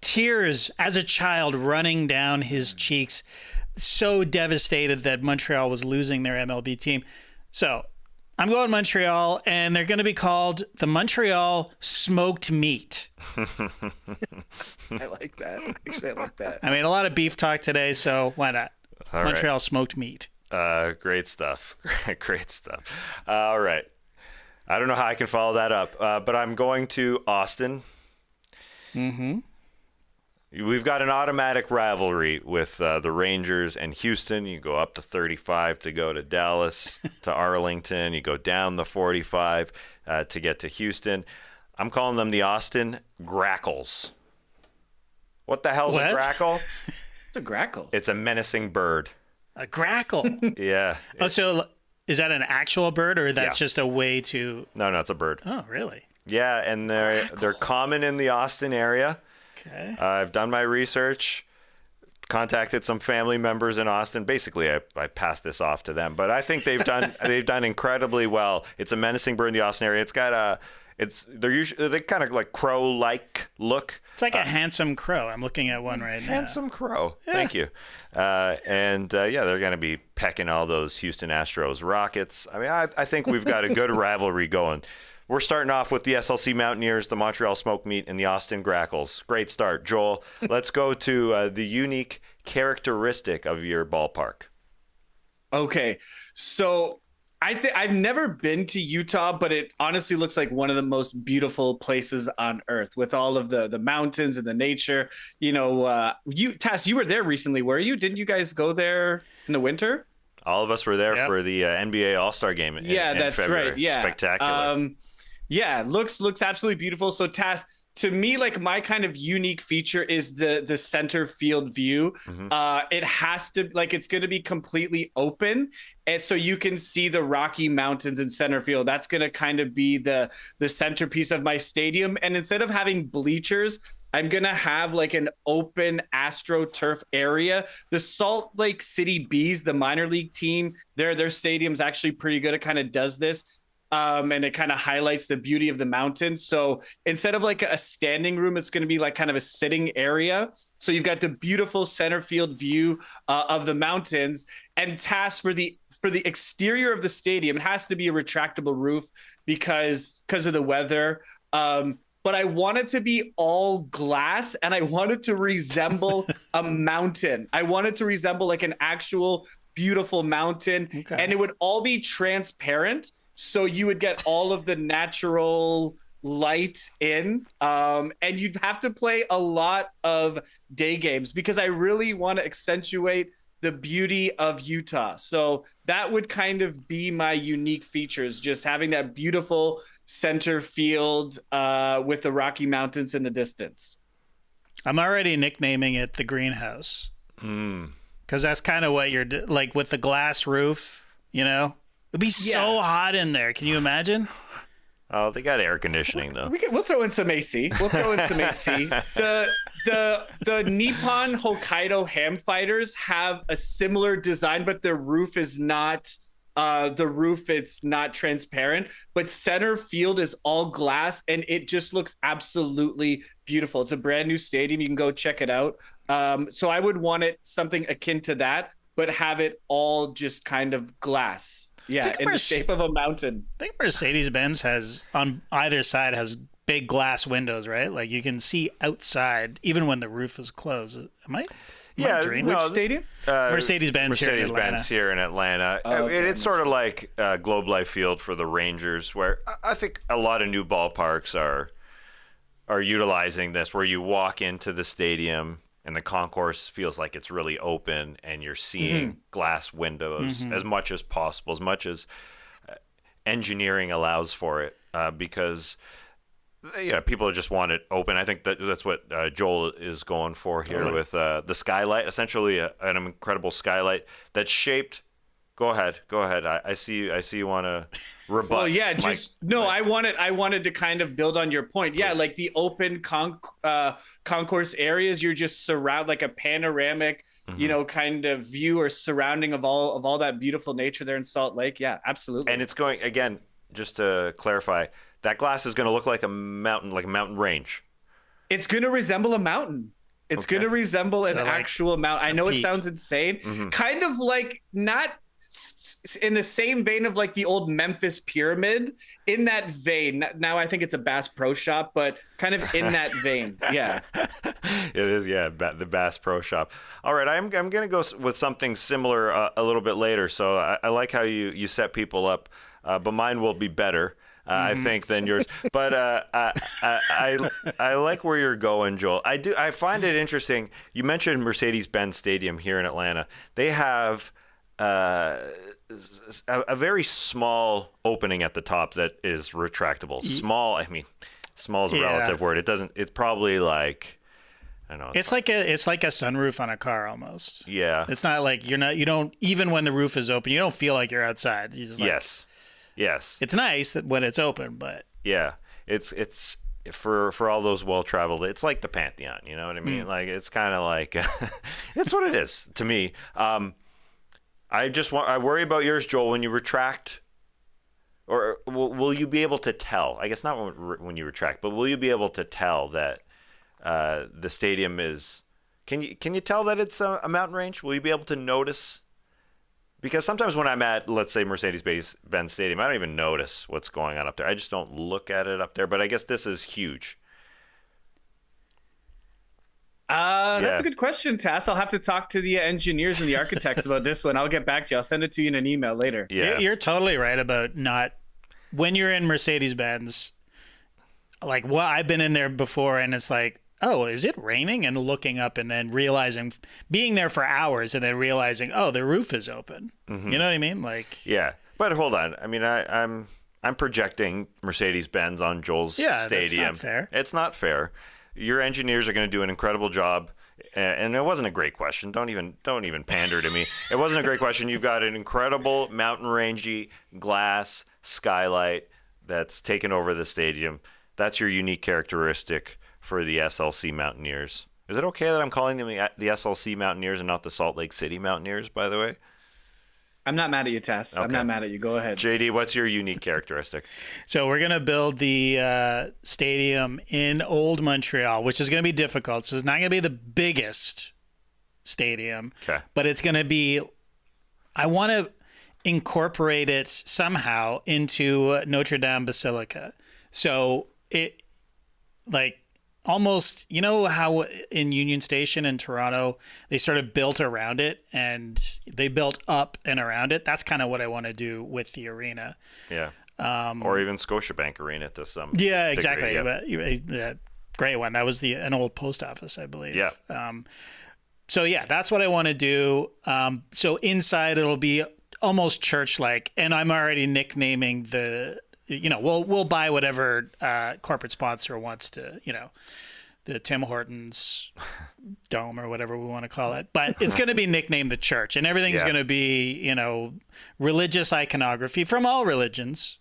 Tears as a child running down his cheeks. So devastated that Montreal was losing their MLB team. So I'm going Montreal, and they're going to be called the Montreal Smoked Meat. I like that. Actually, I like that. I mean, a lot of beef talk today, so why not? All Montreal right. Smoked Meat. Great stuff. Great stuff. All right. I don't know how I can follow that up, but I'm going to Austin. Mm-hmm. We've got an automatic rivalry with the Rangers and Houston. You go up to 35 to go to Dallas, to Arlington. You go down the 45 to get to Houston. I'm calling them the Austin Grackles. What the hell's a grackle? It's a grackle. It's a menacing bird. A grackle. Yeah. Oh, so is that an actual bird, or that's just a way to... No, it's a bird. Oh, really? Yeah, and they're common in the Austin area. Okay. I've done my research, contacted some family members in Austin. Basically, I passed this off to them, but I think they've done incredibly well. It's a menacing bird in the Austin area. It's got they kind of like crow-like look. It's like a handsome crow. I'm looking at one right now. Handsome crow. Yeah. Thank you. They're going to be pecking all those Houston Astros Rockets. I mean, I think we've got a good rivalry going. We're starting off with the SLC Mountaineers, the Montreal Smoked Meat, and the Austin Grackles. Great start, Joel. Let's go to the unique characteristic of your ballpark. Okay, so I've never been to Utah, but it honestly looks like one of the most beautiful places on earth with all of the mountains and the nature. You know, Tass, you were there recently, were you? Didn't you guys go there in the winter? All of us were there for the NBA All-Star game in that's February. right. Yeah. Spectacular. Looks absolutely beautiful. So Tass, to me, like my kind of unique feature is the center field view. Mm-hmm. It has to it's going to be completely open, and so you can see the Rocky Mountains in center field. That's going to kind of be the centerpiece of my stadium. And instead of having bleachers, I'm going to have like an open AstroTurf area. The Salt Lake City Bees, the minor league team, their stadium's actually pretty good. It kind of does this. And it kind of highlights the beauty of the mountains. So instead of like a standing room, it's going to be like kind of a sitting area. So you've got the beautiful center field view of the mountains. And Task for the exterior of the stadium, it has to be a retractable roof because of the weather. But I want it to be all glass, and I want it to resemble a mountain. I want it to resemble like an actual beautiful mountain, and it would all be transparent. So you would get all of the natural light in, and you'd have to play a lot of day games because I really want to accentuate the beauty of Utah. So that would kind of be my unique features, just having that beautiful center field with the Rocky Mountains in the distance. I'm already nicknaming it the greenhouse because that's kind of what you're like with the glass roof, you know? It'd be so hot in there. Can you imagine? Oh, they got air conditioning though. We'll throw in some AC. The Nippon Hokkaido ham fighters have a similar design, but their roof is not it's not transparent, but center field is all glass and it just looks absolutely beautiful. It's a brand new stadium. You can go check it out. So I would want it something akin to that, but have it all just kind of glass. Yeah, in the shape of a mountain. I think Mercedes-Benz has, on either side, has big glass windows, right? Like you can see outside, even when the roof is closed. Am I dreaming? Which stadium? Mercedes-Benz here in Atlanta. Mercedes-Benz here in Atlanta. Oh, okay. It's sort of like Globe Life Field for the Rangers, where I think a lot of new ballparks are utilizing this, where you walk into the stadium and the concourse feels like it's really open and you're seeing glass windows as much as possible, as much as engineering allows for it, because people just want it open. I think that's what Joel is going for here with the skylight, essentially an incredible skylight that's shaped. Go ahead. I see you want to rebut. Well, yeah, I wanted to kind of build on your point. Yeah, like the open concourse areas, you're just surround like a panoramic, kind of view or surrounding of all that beautiful nature there in Salt Lake. Yeah, absolutely. And it's going, again, just to clarify, that glass is going to look like a mountain range. It's going to resemble a mountain. It's going to resemble an actual mountain. I know it sounds insane. Kind of like not in the same vein of like the old Memphis Pyramid, in that vein. Now I think it's a Bass Pro Shop, but kind of in that vein. Yeah. It is, yeah, the Bass Pro Shop. All right, I'm going to go with something similar a little bit later. So I like how you set people up, but mine will be better. I think than yours, but I like where you're going, Joel. I find it interesting. You mentioned Mercedes-Benz Stadium here in Atlanta. They have a very small opening at the top that is retractable. Small. I mean, small is a relative word. It's probably like, I don't know. It's like a sunroof on a car almost. Yeah. It's not like you don't even when the roof is open, you don't feel like you're outside. You just Yes. It's nice that when it's open, but yeah, it's for all those well-traveled. It's like the Pantheon, you know what I mean? Like it's kind of like it's what it is to me. I worry about yours, Joel. When you retract, or will you be able to tell? I guess not when you retract, but will you be able to tell that the stadium is? Can you tell that it's a mountain range? Will you be able to notice? Because sometimes when I'm at, let's say, Mercedes-Benz Stadium, I don't even notice what's going on up there. I just don't look at it up there. But I guess this is huge. That's a good question, Tass. I'll have to talk to the engineers and the architects about this one. I'll get back to you. I'll send it to you in an email later. Yeah. You're totally right about not when you're in Mercedes-Benz. Like, well, I've been in there before, and it's like, oh, is it raining? And looking up and then realizing, being there for hours and then realizing, oh, the roof is open. Mm-hmm. You know what I mean? Like, yeah. But hold on. I mean, I'm projecting Mercedes-Benz on Joel's stadium. That's not fair. It's not fair. Your engineers are going to do an incredible job. And it wasn't a great question. Don't even pander to me. It wasn't a great question. You've got an incredible mountain rangey glass skylight that's taken over the stadium. That's your unique characteristic for the SLC Mountaineers. Is it okay that I'm calling them the SLC Mountaineers and not the Salt Lake City Mountaineers, by the way? I'm not mad at you, Tess. Okay. I'm not mad at you. Go ahead. JD, what's your unique characteristic? So we're going to build the stadium in Old Montreal, which is going to be difficult. So it's not going to be the biggest stadium, but it's going to be, I want to incorporate it somehow into Notre Dame Basilica. So it, like, almost, you know how in Union Station in Toronto, they sort of built around it and they built up and around it? That's kind of what I want to do with the arena. Yeah. Or even Scotiabank Arena to some Yeah, exactly. Degree, yeah. Great one. That was an old post office, I believe. Yeah. So, yeah, that's what I want to do. So inside it'll be almost church-like, and I'm already nicknaming the... we'll buy whatever corporate sponsor wants to, the Tim Hortons Dome or whatever we want to call it. But it's going to be nicknamed the church, and everything's going to be, religious iconography from all religions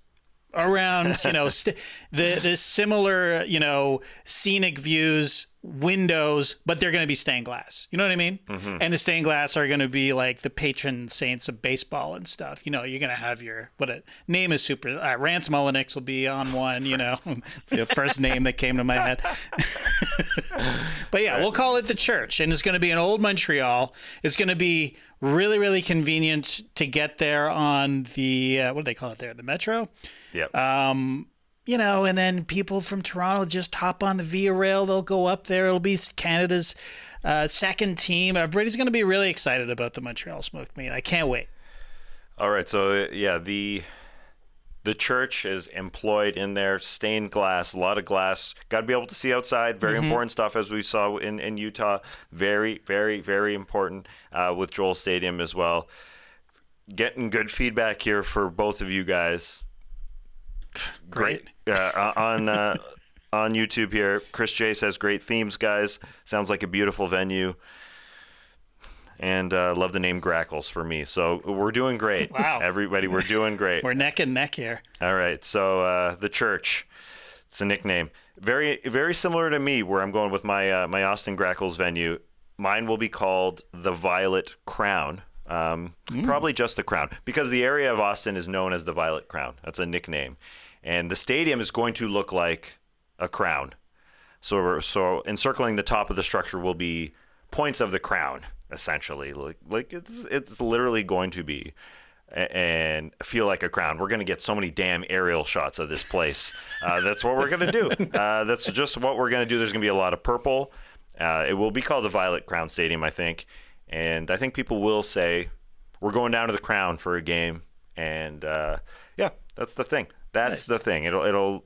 around, the similar, scenic views, windows, but they're going to be stained glass. You know what I mean? Mm-hmm. And the stained glass are going to be like the patron saints of baseball and stuff. You're going to have name is super. Rance Mullenix will be on one, It's the first name that came to my head. But yeah, we'll call it the church, and it's going to be in Old Montreal. It's going to be really, really convenient to get there on the, what do they call it there? The Metro? Yep. And then people from Toronto just hop on the Via Rail. They'll go up there. It'll be Canada's second team. Everybody's going to be really excited about the Montreal Smoked Meat. I can't wait. All right. So, yeah, the church is employed in there. Stained glass, a lot of glass. Got to be able to see outside. Very important stuff, as we saw in Utah. Very, very, very important with Joel Stadium as well. Getting good feedback here for both of you guys. Great. On YouTube here, Chris J says, great themes, guys. Sounds like a beautiful venue. And love the name Grackles for me. So we're doing great. Wow. Everybody, we're doing great. We're neck and neck here. All right. So the church, it's a nickname. Very, very similar to me, where I'm going with my my Austin Grackles venue. Mine will be called the Violet Crown. Probably just the Crown, because the area of Austin is known as the Violet Crown. That's a nickname. And the stadium is going to look like a crown. So encircling the top of the structure will be points of the crown, essentially. Like it's literally going to be and feel like a crown. We're going to get so many damn aerial shots of this place. That's what we're going to do. That's just what we're going to do. There's going to be a lot of purple. It will be called the Violet Crown Stadium, I think. And I think people will say, we're going down to the Crown for a game. And yeah, that's the thing. That's the thing. It'll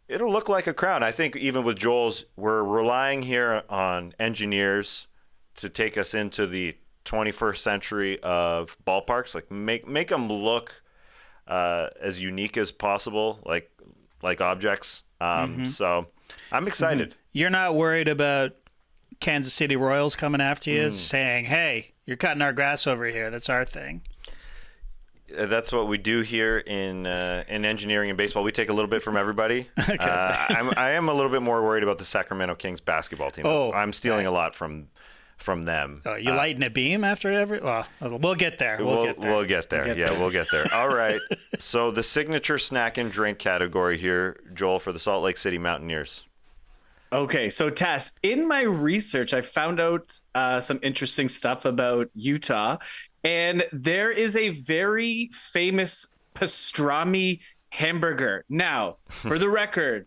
look like a crown. I think even with Joel's, we're relying here on engineers to take us into the 21st century of ballparks. Like make them look as unique as possible, like objects. So I'm excited. You're not worried about Kansas City Royals coming after you saying, hey, you're cutting our grass over here. That's our thing. That's what we do here in engineering and baseball. We take a little bit from everybody. Okay. I am a little bit more worried about the Sacramento Kings basketball team. I'm stealing a lot from them. Oh, you lighting a beam after every? Well, we'll get there. We'll get there. We'll get there. All right. So the signature snack and drink category here, Joel, for the Salt Lake City Mountaineers. Okay, so Tass, in my research, I found out some interesting stuff about Utah, and there is a very famous pastrami hamburger. Now, for the record,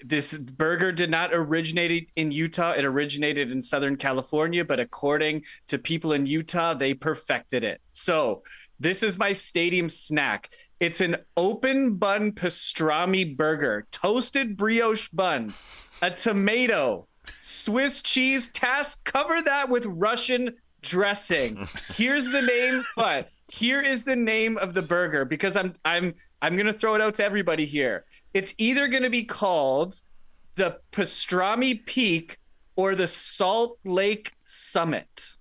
this burger did not originate in Utah. It originated in Southern California, but according to people in Utah, they perfected it. So this is my stadium snack. It's an open bun pastrami burger, toasted brioche bun, a tomato, Swiss cheese. Task, cover that with Russian dressing. Here's the name, but here is the name of the burger, because I'm gonna throw it out to everybody here. It's either gonna be called the Pastrami Peak or the Salt Lake Summit.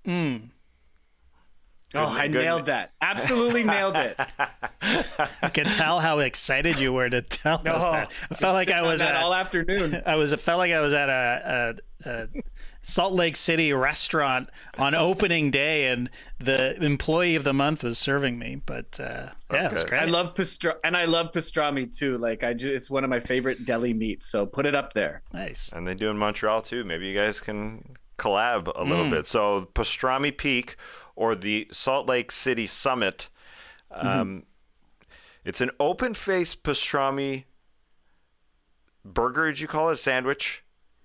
Oh, I nailed that. Absolutely nailed it. I can tell how excited you were to tell us that. I felt like I was all afternoon. Felt like I was at a Salt Lake City restaurant on opening day, and the employee of the month was serving me. But yeah, it was great. I love pastrami too. Like it's one of my favorite deli meats. So put it up there. Nice. And they do in Montreal too. Maybe you guys can collab a little bit. So Pastrami Peak or the Salt Lake City Summit. It's an open-faced pastrami burger. Did you call it a sandwich?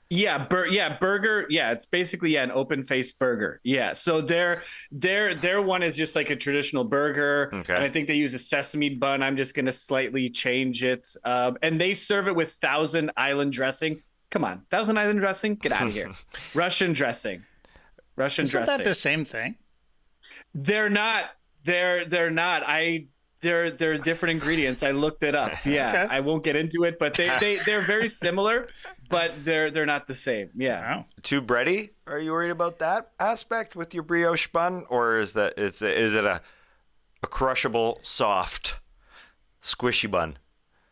Yeah, burger. Yeah, it's basically an open-faced burger. Yeah, so their one is just like a traditional burger, and I think they use a sesame bun. I'm just gonna slightly change it, and they serve it with Thousand Island dressing. Come on, Thousand Island dressing, get out of here. Russian dressing. Isn't that the same thing? They're not. They're not. They're different ingredients. I looked it up. Yeah, okay. I won't get into it, but they're very similar, but they're not the same. Yeah. Wow. Too bready? Are you worried about that aspect with your brioche bun, or is it a crushable, soft, squishy bun?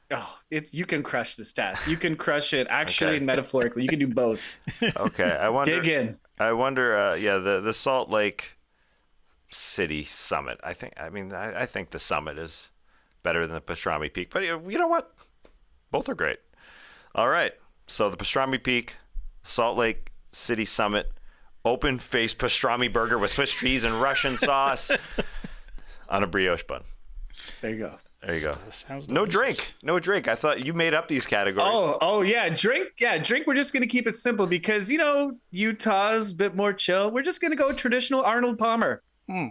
Oh, you can crush this, Tass. You can crush it actually and metaphorically. You can do both. Okay, I wonder. Dig in. I wonder. The Salt Lake City Summit. I think the Summit is better than the Pastrami Peak. But you know what? Both are great. All right. So the Pastrami Peak, Salt Lake City Summit, open-faced pastrami burger with Swiss cheese and Russian sauce on a brioche bun. There you go. There you go. Sounds No delicious. drink. I thought you made up these categories. Oh yeah, drink. Yeah, drink. We're just gonna keep it simple because Utah's a bit more chill. We're just gonna go traditional Arnold Palmer.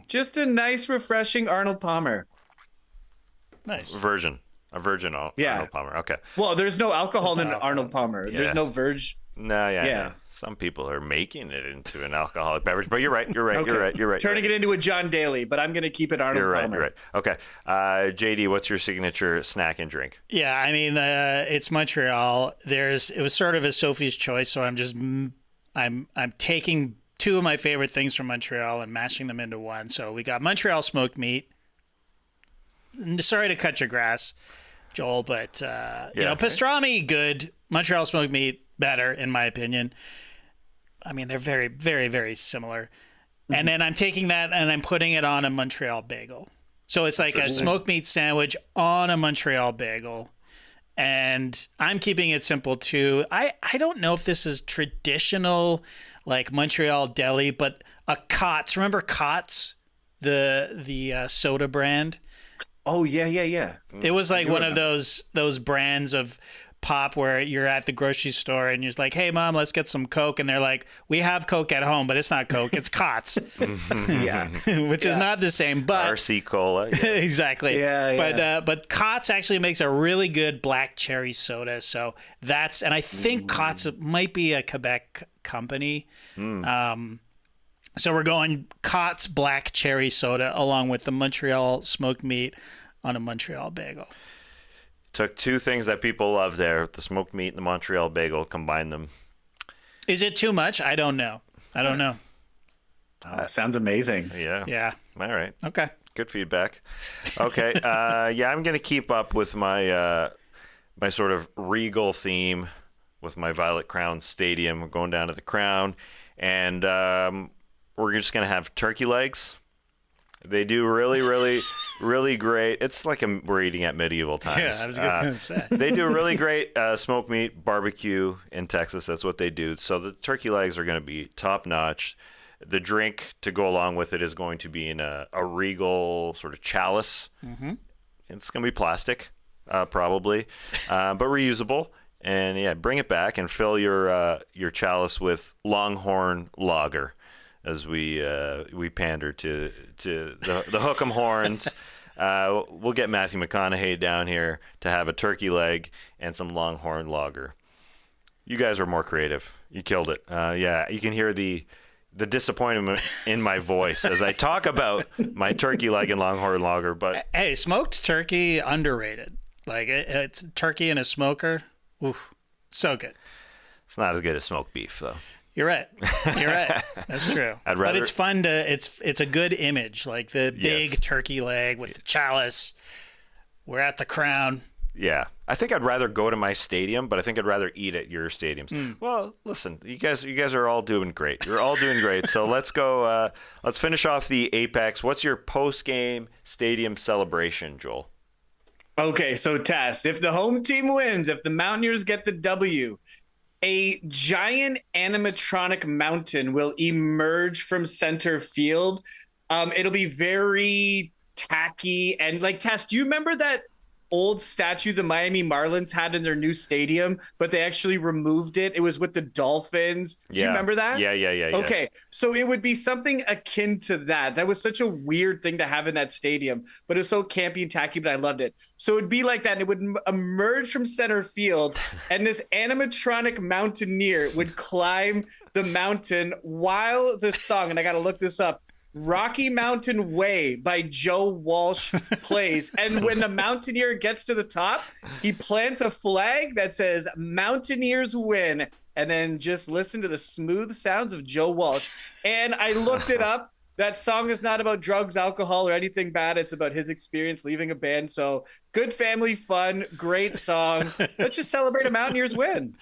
Just a nice, refreshing Arnold Palmer. Nice. A virgin Arnold Palmer. Okay. Well, there's no alcohol in an Arnold Palmer. Yeah. There's no verge. No, yeah. Some people are making it into an alcoholic beverage, but you're right. Okay. You're right. Turning it into a John Daly, but I'm going to keep it Arnold Palmer. You're right. Okay. JD, what's your signature snack and drink? Yeah, I mean, it's Montreal. It was sort of a Sophie's choice, so I'm taking two of my favorite things from Montreal and mashing them into one. So we got Montreal smoked meat. Sorry to cut your grass, Joel, but pastrami, good. Montreal smoked meat, better, in my opinion. I mean, they're very, very, very similar. And then I'm taking that and I'm putting it on a Montreal bagel. So it's like a smoked meat sandwich on a Montreal bagel. And I'm keeping it simple too. I don't know if this is traditional, like Montreal deli, but a Cots. Remember Cots? the soda brand. Oh yeah. It was like one of those brands of pop where you're at the grocery store and you're just like, hey mom, let's get some Coke, and they're like, we have Coke at home, but it's not Coke, it's Cots. Yeah. Which is not the same, but RC Cola. Yeah. exactly. Yeah. But Cots actually makes a really good black cherry soda. So that's, and I think Cots might be a Quebec company. So we're going Cots black cherry soda along with the Montreal smoked meat on a Montreal bagel. Took two things that people love there, the smoked meat and the Montreal bagel, combined them. Is it too much? I don't know. Oh, sounds amazing. Yeah. All right. Okay. Good feedback. Okay. I'm going to keep up with my my sort of regal theme with my Violet Crown Stadium. We're going down to the Crown, and we're just going to have turkey legs. They do really, really, really great. It's like we're eating at medieval times. Yeah, I was going to say. They do really great smoked meat barbecue in Texas. That's what they do. So the turkey legs are going to be top notch. The drink to go along with it is going to be in a regal sort of chalice. Mm-hmm. It's going to be plastic, probably, but reusable. And yeah, bring it back and fill your chalice with Longhorn Lager, as we pander to the Hook'em Horns. We'll get Matthew McConaughey down here to have a turkey leg and some Longhorn Lager. You guys are more creative. You killed it. You can hear the disappointment in my voice as I talk about my turkey leg and Longhorn Lager. But hey, smoked turkey underrated. Like it's turkey in a smoker. Oof, so good. It's not as good as smoked beef, though. You're right. That's true. But it's fun to. It's a good image, like the big turkey leg with the chalice. We're at the Crown. Yeah, I think I'd rather go to my stadium, but I think I'd rather eat at your stadiums. Well, listen, you guys are all doing great. You're all doing great. So let's go. Let's finish off the Apex. What's your post-game stadium celebration, Joel? Okay, so Tess, if the home team wins, if the Mountaineers get the W, a giant animatronic mountain will emerge from center field. It'll be very tacky. And like, Tess, do you remember that old statue the Miami Marlins had in their new stadium, but they actually removed it? It was with the Dolphins. Do you remember that? Yeah. Okay, so it would be something akin to that. That was such a weird thing to have in that stadium, but it's so campy and tacky, but I loved it. So it'd be like that, and it would emerge from center field, and this animatronic mountaineer would climb the mountain while the song, and I got to look this up, Rocky Mountain Way by Joe Walsh plays. And when the Mountaineer gets to the top, he plants a flag that says Mountaineers win. And then just listen to the smooth sounds of Joe Walsh. And I looked it up. That song is not about drugs, alcohol, or anything bad. It's about his experience leaving a band. So good family fun, great song. Let's just celebrate a Mountaineers win.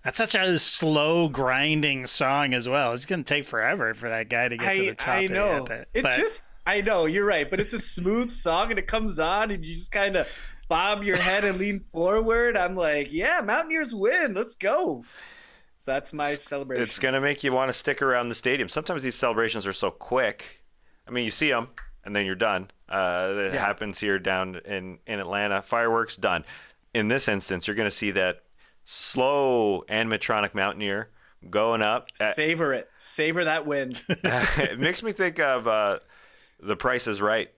That's such a slow, grinding song as well. It's going to take forever for that guy to get to the top. I know. But I know, you're right. But it's a smooth song, and it comes on, and you just kind of bob your head and lean forward. I'm like, yeah, Mountaineers win. Let's go. So that's my celebration. It's going to make you want to stick around the stadium. Sometimes these celebrations are so quick. I mean, you see them, and then you're done. It happens here down in Atlanta. Fireworks, done. In this instance, you're going to see that slow animatronic mountaineer going up. Savor it. Savor that win. It makes me think of The Price is Right.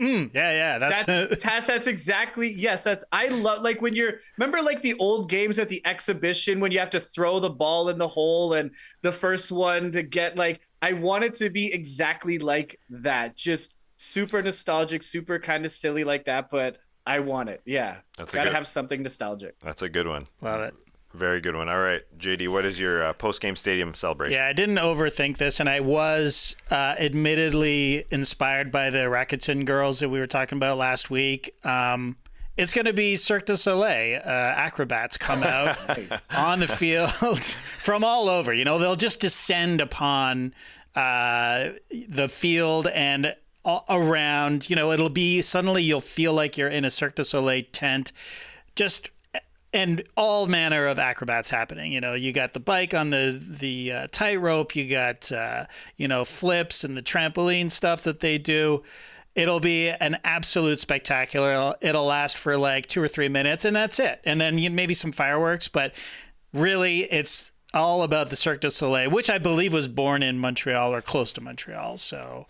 Yeah. That's exactly, yes. I love, like, when remember like the old games at the exhibition when you have to throw the ball in the hole, and the first one to get, like, I want it to be exactly like that. Just super nostalgic, super kind of silly like that, but I want it. Yeah. Gotta have something nostalgic. That's a good one. Love it. Very good one. All right, JD, what is your post-game stadium celebration? Yeah, I didn't overthink this, and I was admittedly inspired by the Rakuten girls that we were talking about last week. It's going to be Cirque du Soleil. Acrobats come out on the field from all over. You know, they'll just descend upon the field and around. You know, it'll be suddenly you'll feel like you're in a Cirque du Soleil tent. Just and all manner of acrobats happening. You got the bike on the tightrope. You got flips and the trampoline stuff that they do. It'll be an absolute spectacular. It'll last for like 2 or 3 minutes, and that's it. And then maybe some fireworks, but really, it's all about the Cirque du Soleil, which I believe was born in Montreal or close to Montreal. So,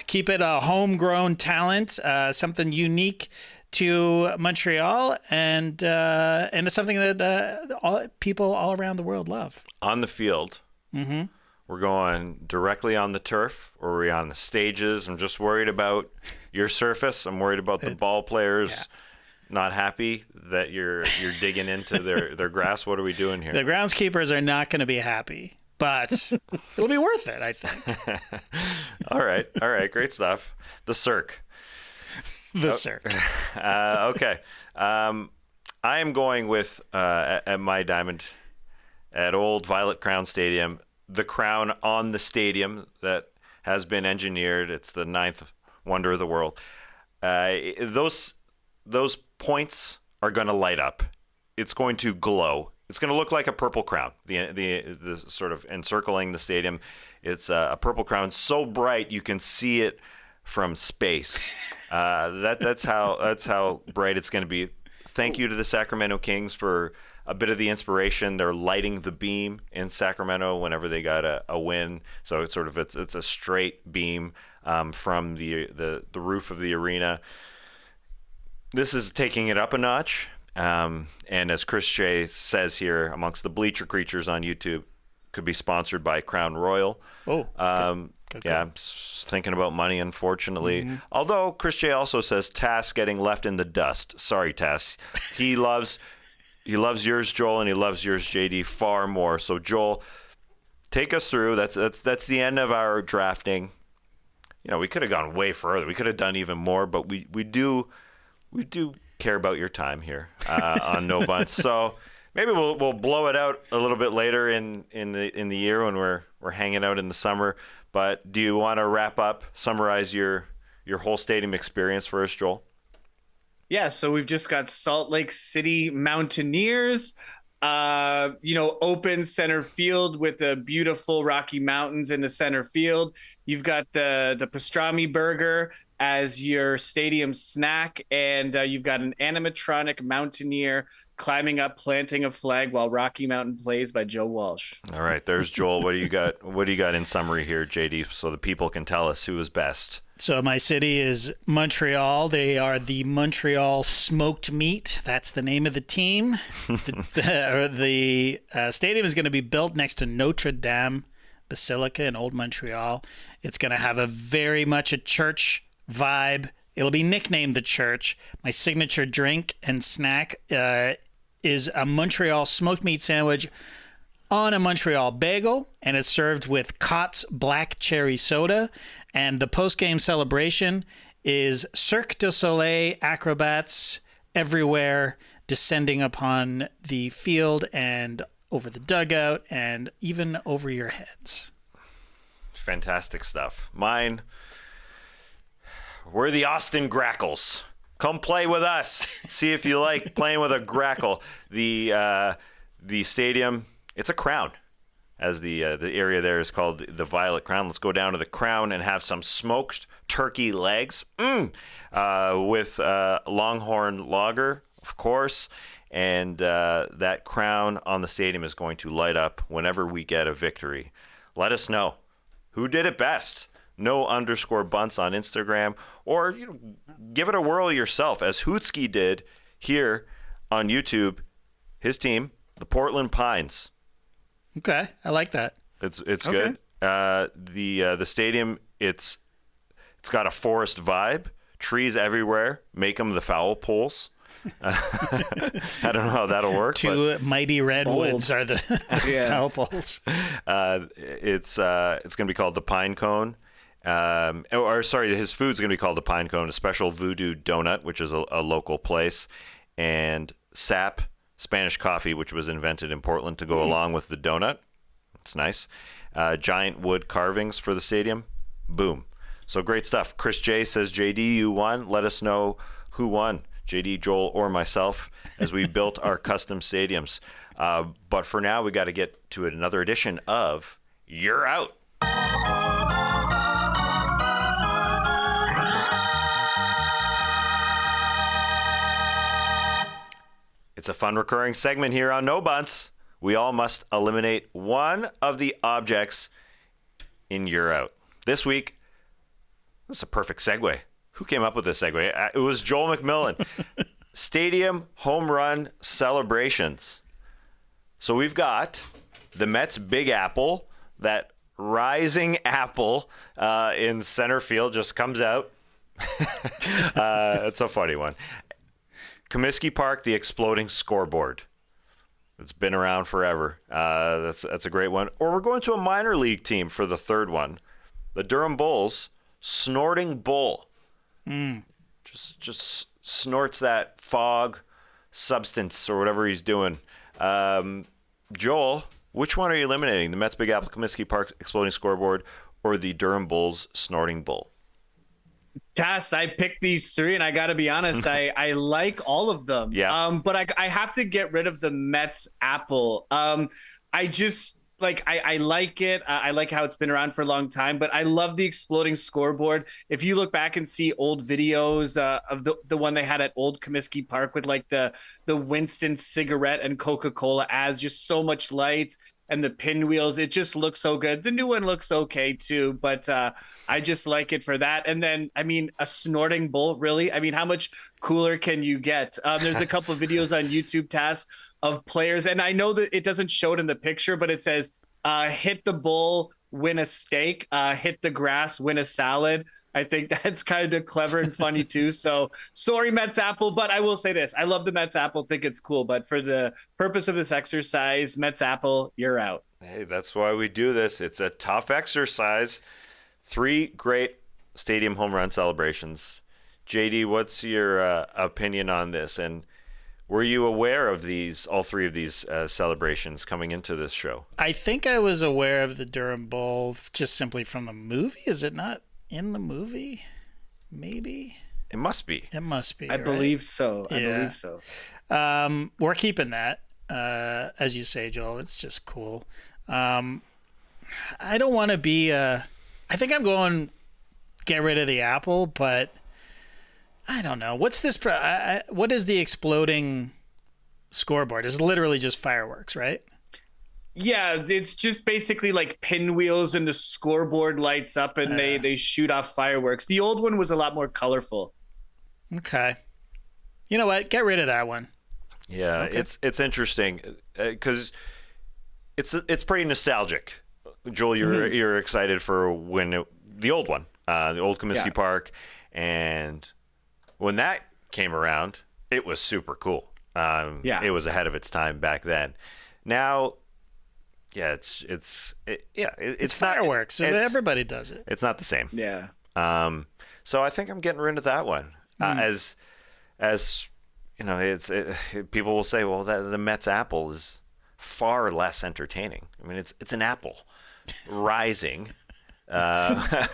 keep it a homegrown talent, something unique to Montreal, and it's something that people all around the world love. On the field, we're going directly on the turf, or are we on the stages? I'm just worried about your surface. I'm worried about the ball players not happy that you're digging into their grass. What are we doing here? The groundskeepers are not going to be happy, but it'll be worth it, I think. All right, great stuff. The Cirque. The Cirque. Okay. I am going with, at my diamond, at Old Violet Crown Stadium, the crown on the stadium that has been engineered. It's the 9th wonder of the world. Those points are going to light up. It's going to glow. It's going to look like a purple crown. The sort of encircling the stadium. It's a purple crown so bright you can see it from space. That's how bright it's going to be. Thank you to the Sacramento Kings for a bit of the inspiration. They're lighting the beam in Sacramento whenever they got a win. So it's a straight beam from the roof of the arena. This is taking it up a notch. And as Chris Shea says here, amongst the bleacher creatures on YouTube, could be sponsored by Crown Royal. Oh, good. I'm thinking about money, unfortunately. Although Chris J also says Tass getting left in the dust. Sorry, Tass. He loves yours, Joel, and he loves yours, JD, far more. So Joel, take us through. That's the end of our drafting. We could have gone way further. We could have done even more, but we do care about your time here on No Bunts. So maybe we'll blow it out a little bit later in the year when we're hanging out in the summer. But do you want to wrap up, summarize your whole stadium experience for us, Joel? Yeah, so we've just got Salt Lake City Mountaineers, open center field with the beautiful Rocky Mountains in the center field. You've got the pastrami burger as your stadium snack, and you've got an animatronic mountaineer climbing up, planting a flag while Rocky Mountain plays by Joe Walsh. All right, there's Joel. What do you got? What do you got in summary here, JD, so the people can tell us who is best? So my city is Montreal. They are the Montreal Smoked Meat. That's the name of the team. The stadium is going to be built next to Notre Dame Basilica in Old Montreal. It's going to have a very much a church vibe. It'll be nicknamed the Church. My signature drink and snack is a Montreal smoked meat sandwich on a Montreal bagel, and it's served with Cott's Black Cherry Soda. And the post-game celebration is Cirque du Soleil acrobats everywhere descending upon the field and over the dugout and even over your heads. Fantastic stuff. Mine, we're the Austin Grackles. Come play with us. See if you like playing with a grackle. The stadium, it's a crown, as the area there is called the Violet Crown. Let's go down to the Crown and have some smoked turkey legs with Longhorn Lager, of course. And that crown on the stadium is going to light up whenever we get a victory. Let us know who did it best. No_bunts on Instagram, or give it a whirl yourself, as Hootski did here on YouTube. His team, the Portland Pines. Okay, I like that. It's okay. Good. The stadium, it's got a forest vibe. Trees everywhere. Make them the foul poles. I don't know how that'll work. Two mighty redwoods are the foul poles. It's going to be called the Pine Cone. His food's going to be called the Pine Cone, a special voodoo donut, which is a local place, and sap, Spanish coffee, which was invented in Portland to go along with the donut. It's nice. Giant wood carvings for the stadium. Boom. So great stuff. Chris J says, JD, you won. Let us know who won. JD, Joel, or myself as we built our custom stadiums. But for now, we got to get to another edition of Yer Out. It's a fun recurring segment here on No Bunts. We all must eliminate one of the objects in Yer Out. This week, this is a perfect segue. Who came up with this segue? It was Joel McMillan. Stadium home run celebrations. So we've got the Mets Big Apple, that rising apple in center field just comes out. It's a funny one. Comiskey Park, the exploding scoreboard. It's been around forever. That's a great one. Or we're going to a minor league team for the third one. The Durham Bulls, snorting bull. Just snorts that fog substance or whatever he's doing. Joel, which one are you eliminating? The Mets Big Apple, Comiskey Park, exploding scoreboard, or the Durham Bulls, snorting bull? Cass, I picked these three, and I got to be honest, I like all of them. Yeah. But I have to get rid of the Mets Apple. I just I like it. I like how it's been around for a long time, but I love the exploding scoreboard. If you look back and see old videos of the one they had at Old Comiskey Park with like the Winston cigarette and Coca-Cola ads, just so much lights. And the pinwheels, it just looks so good. The new one looks okay too, but I just like it for that. And then, I mean, a snorting bull, really? I mean, how much cooler can you get? There's a couple of videos on YouTube, Tass, of players, and I know that it doesn't show it in the picture, but it says, hit the bull, win a steak, hit the grass, win a salad. I think that's kind of clever and funny too. So sorry, Mets Apple, but I will say this. I love the Mets Apple, think it's cool, but for the purpose of this exercise, Mets Apple, you're out. Hey, that's why we do this. It's a tough exercise. 3 great stadium home run celebrations. JD, what's your opinion on this? And were you aware of all 3 of these celebrations coming into this show? I think I was aware of the Durham Bull just simply from the movie. Is it not in the movie? Maybe. It must be. It must be. I right? believe so. Yeah. I believe so. We're keeping that. As you say, Joel, it's just cool. I don't want to be I think I'm going get rid of the apple, but I don't know. What's this? What is the exploding scoreboard? It's literally just fireworks, right? Yeah, it's just basically like pinwheels and the scoreboard lights up and they shoot off fireworks. The old one was a lot more colorful. Okay. You know what? Get rid of that one. Yeah, okay. It's interesting because it's pretty nostalgic. Joel, you're excited for the old one, the old Comiskey Park, and when that came around, it was super cool. It was ahead of its time back then. Now, it's fireworks. Everybody does it. It's not the same. Yeah. So I think I'm getting rid of that one. As you know, people will say, well, the Mets Apple is far less entertaining. I mean, it's an apple rising. It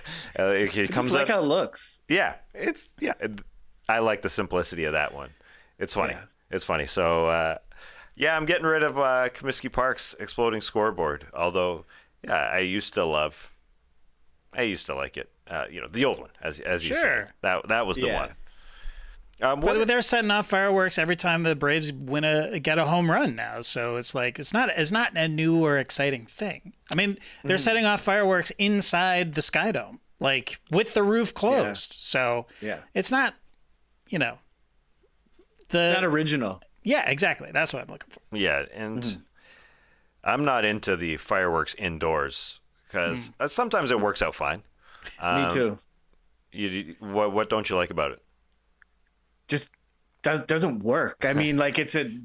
comes just like up, how it looks. Yeah, I like the simplicity of that one. It's funny. Yeah. It's funny. So, I'm getting rid of Comiskey Park's exploding scoreboard. Although, I used to like it. The old one, as you said. That was the one. But they're setting off fireworks every time the Braves get a home run now. So it's like it's not a new or exciting thing. I mean, they're setting off fireworks inside the Sky Dome, like with the roof closed. Yeah. So it's not, it's not original. Yeah, exactly. That's what I'm looking for. Yeah, and I'm not into the fireworks indoors because sometimes it works out fine. Me too. What don't you like about it? Just doesn't work. I mean, like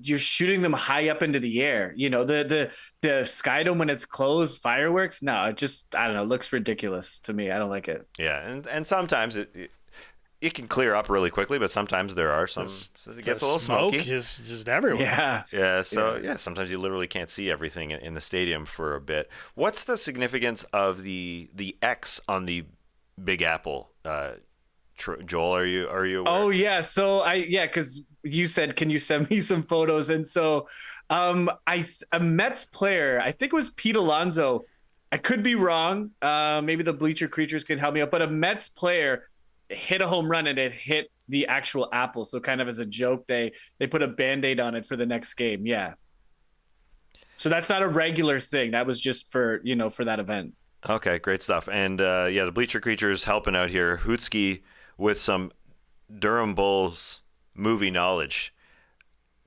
you're shooting them high up into the air. The Sky Dome when it's closed, fireworks. No, it just I don't know. It looks ridiculous to me. I don't like it. Yeah, and sometimes it can clear up really quickly, but sometimes there are some. It gets a little smoky. Just everywhere. Yeah. Yeah. So sometimes you literally can't see everything in the stadium for a bit. What's the significance of the X on the Big Apple? Joel, are you aware? Oh yeah, so because you said, can you send me some photos? And so, a Mets player, I think it was Pete Alonso. I could be wrong. Maybe the Bleacher Creatures can help me out. But a Mets player hit a home run and it hit the actual apple. So kind of as a joke, they put a Band-Aid on it for the next game. Yeah. So that's not a regular thing. That was just for that event. Okay, great stuff. And the Bleacher Creatures helping out here. Hootski with some Durham Bulls movie knowledge.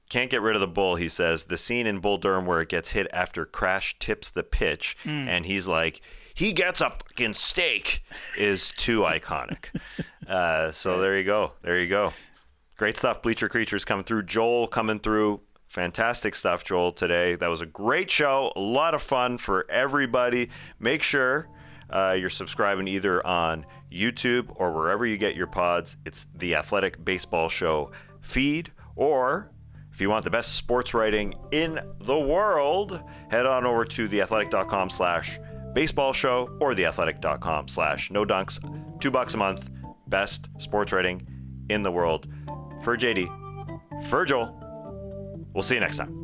Can't get rid of the bull, he says. The scene in Bull Durham where it gets hit after Crash tips the pitch, and he's like, he gets a fucking steak, is too iconic. So there you go. There you go. Great stuff. Bleacher Creatures coming through. Joel coming through. Fantastic stuff, Joel, today. That was a great show. A lot of fun for everybody. Make sure you're subscribing either on YouTube or wherever you get your pods. It's the Athletic Baseball Show feed. Or if you want the best sports writing in the world, head on over to theathletic.com/baseball show or theathletic.com/no-dunks. $2 a month. Best sports writing in the world. For JD, for Joel, we'll see you next time.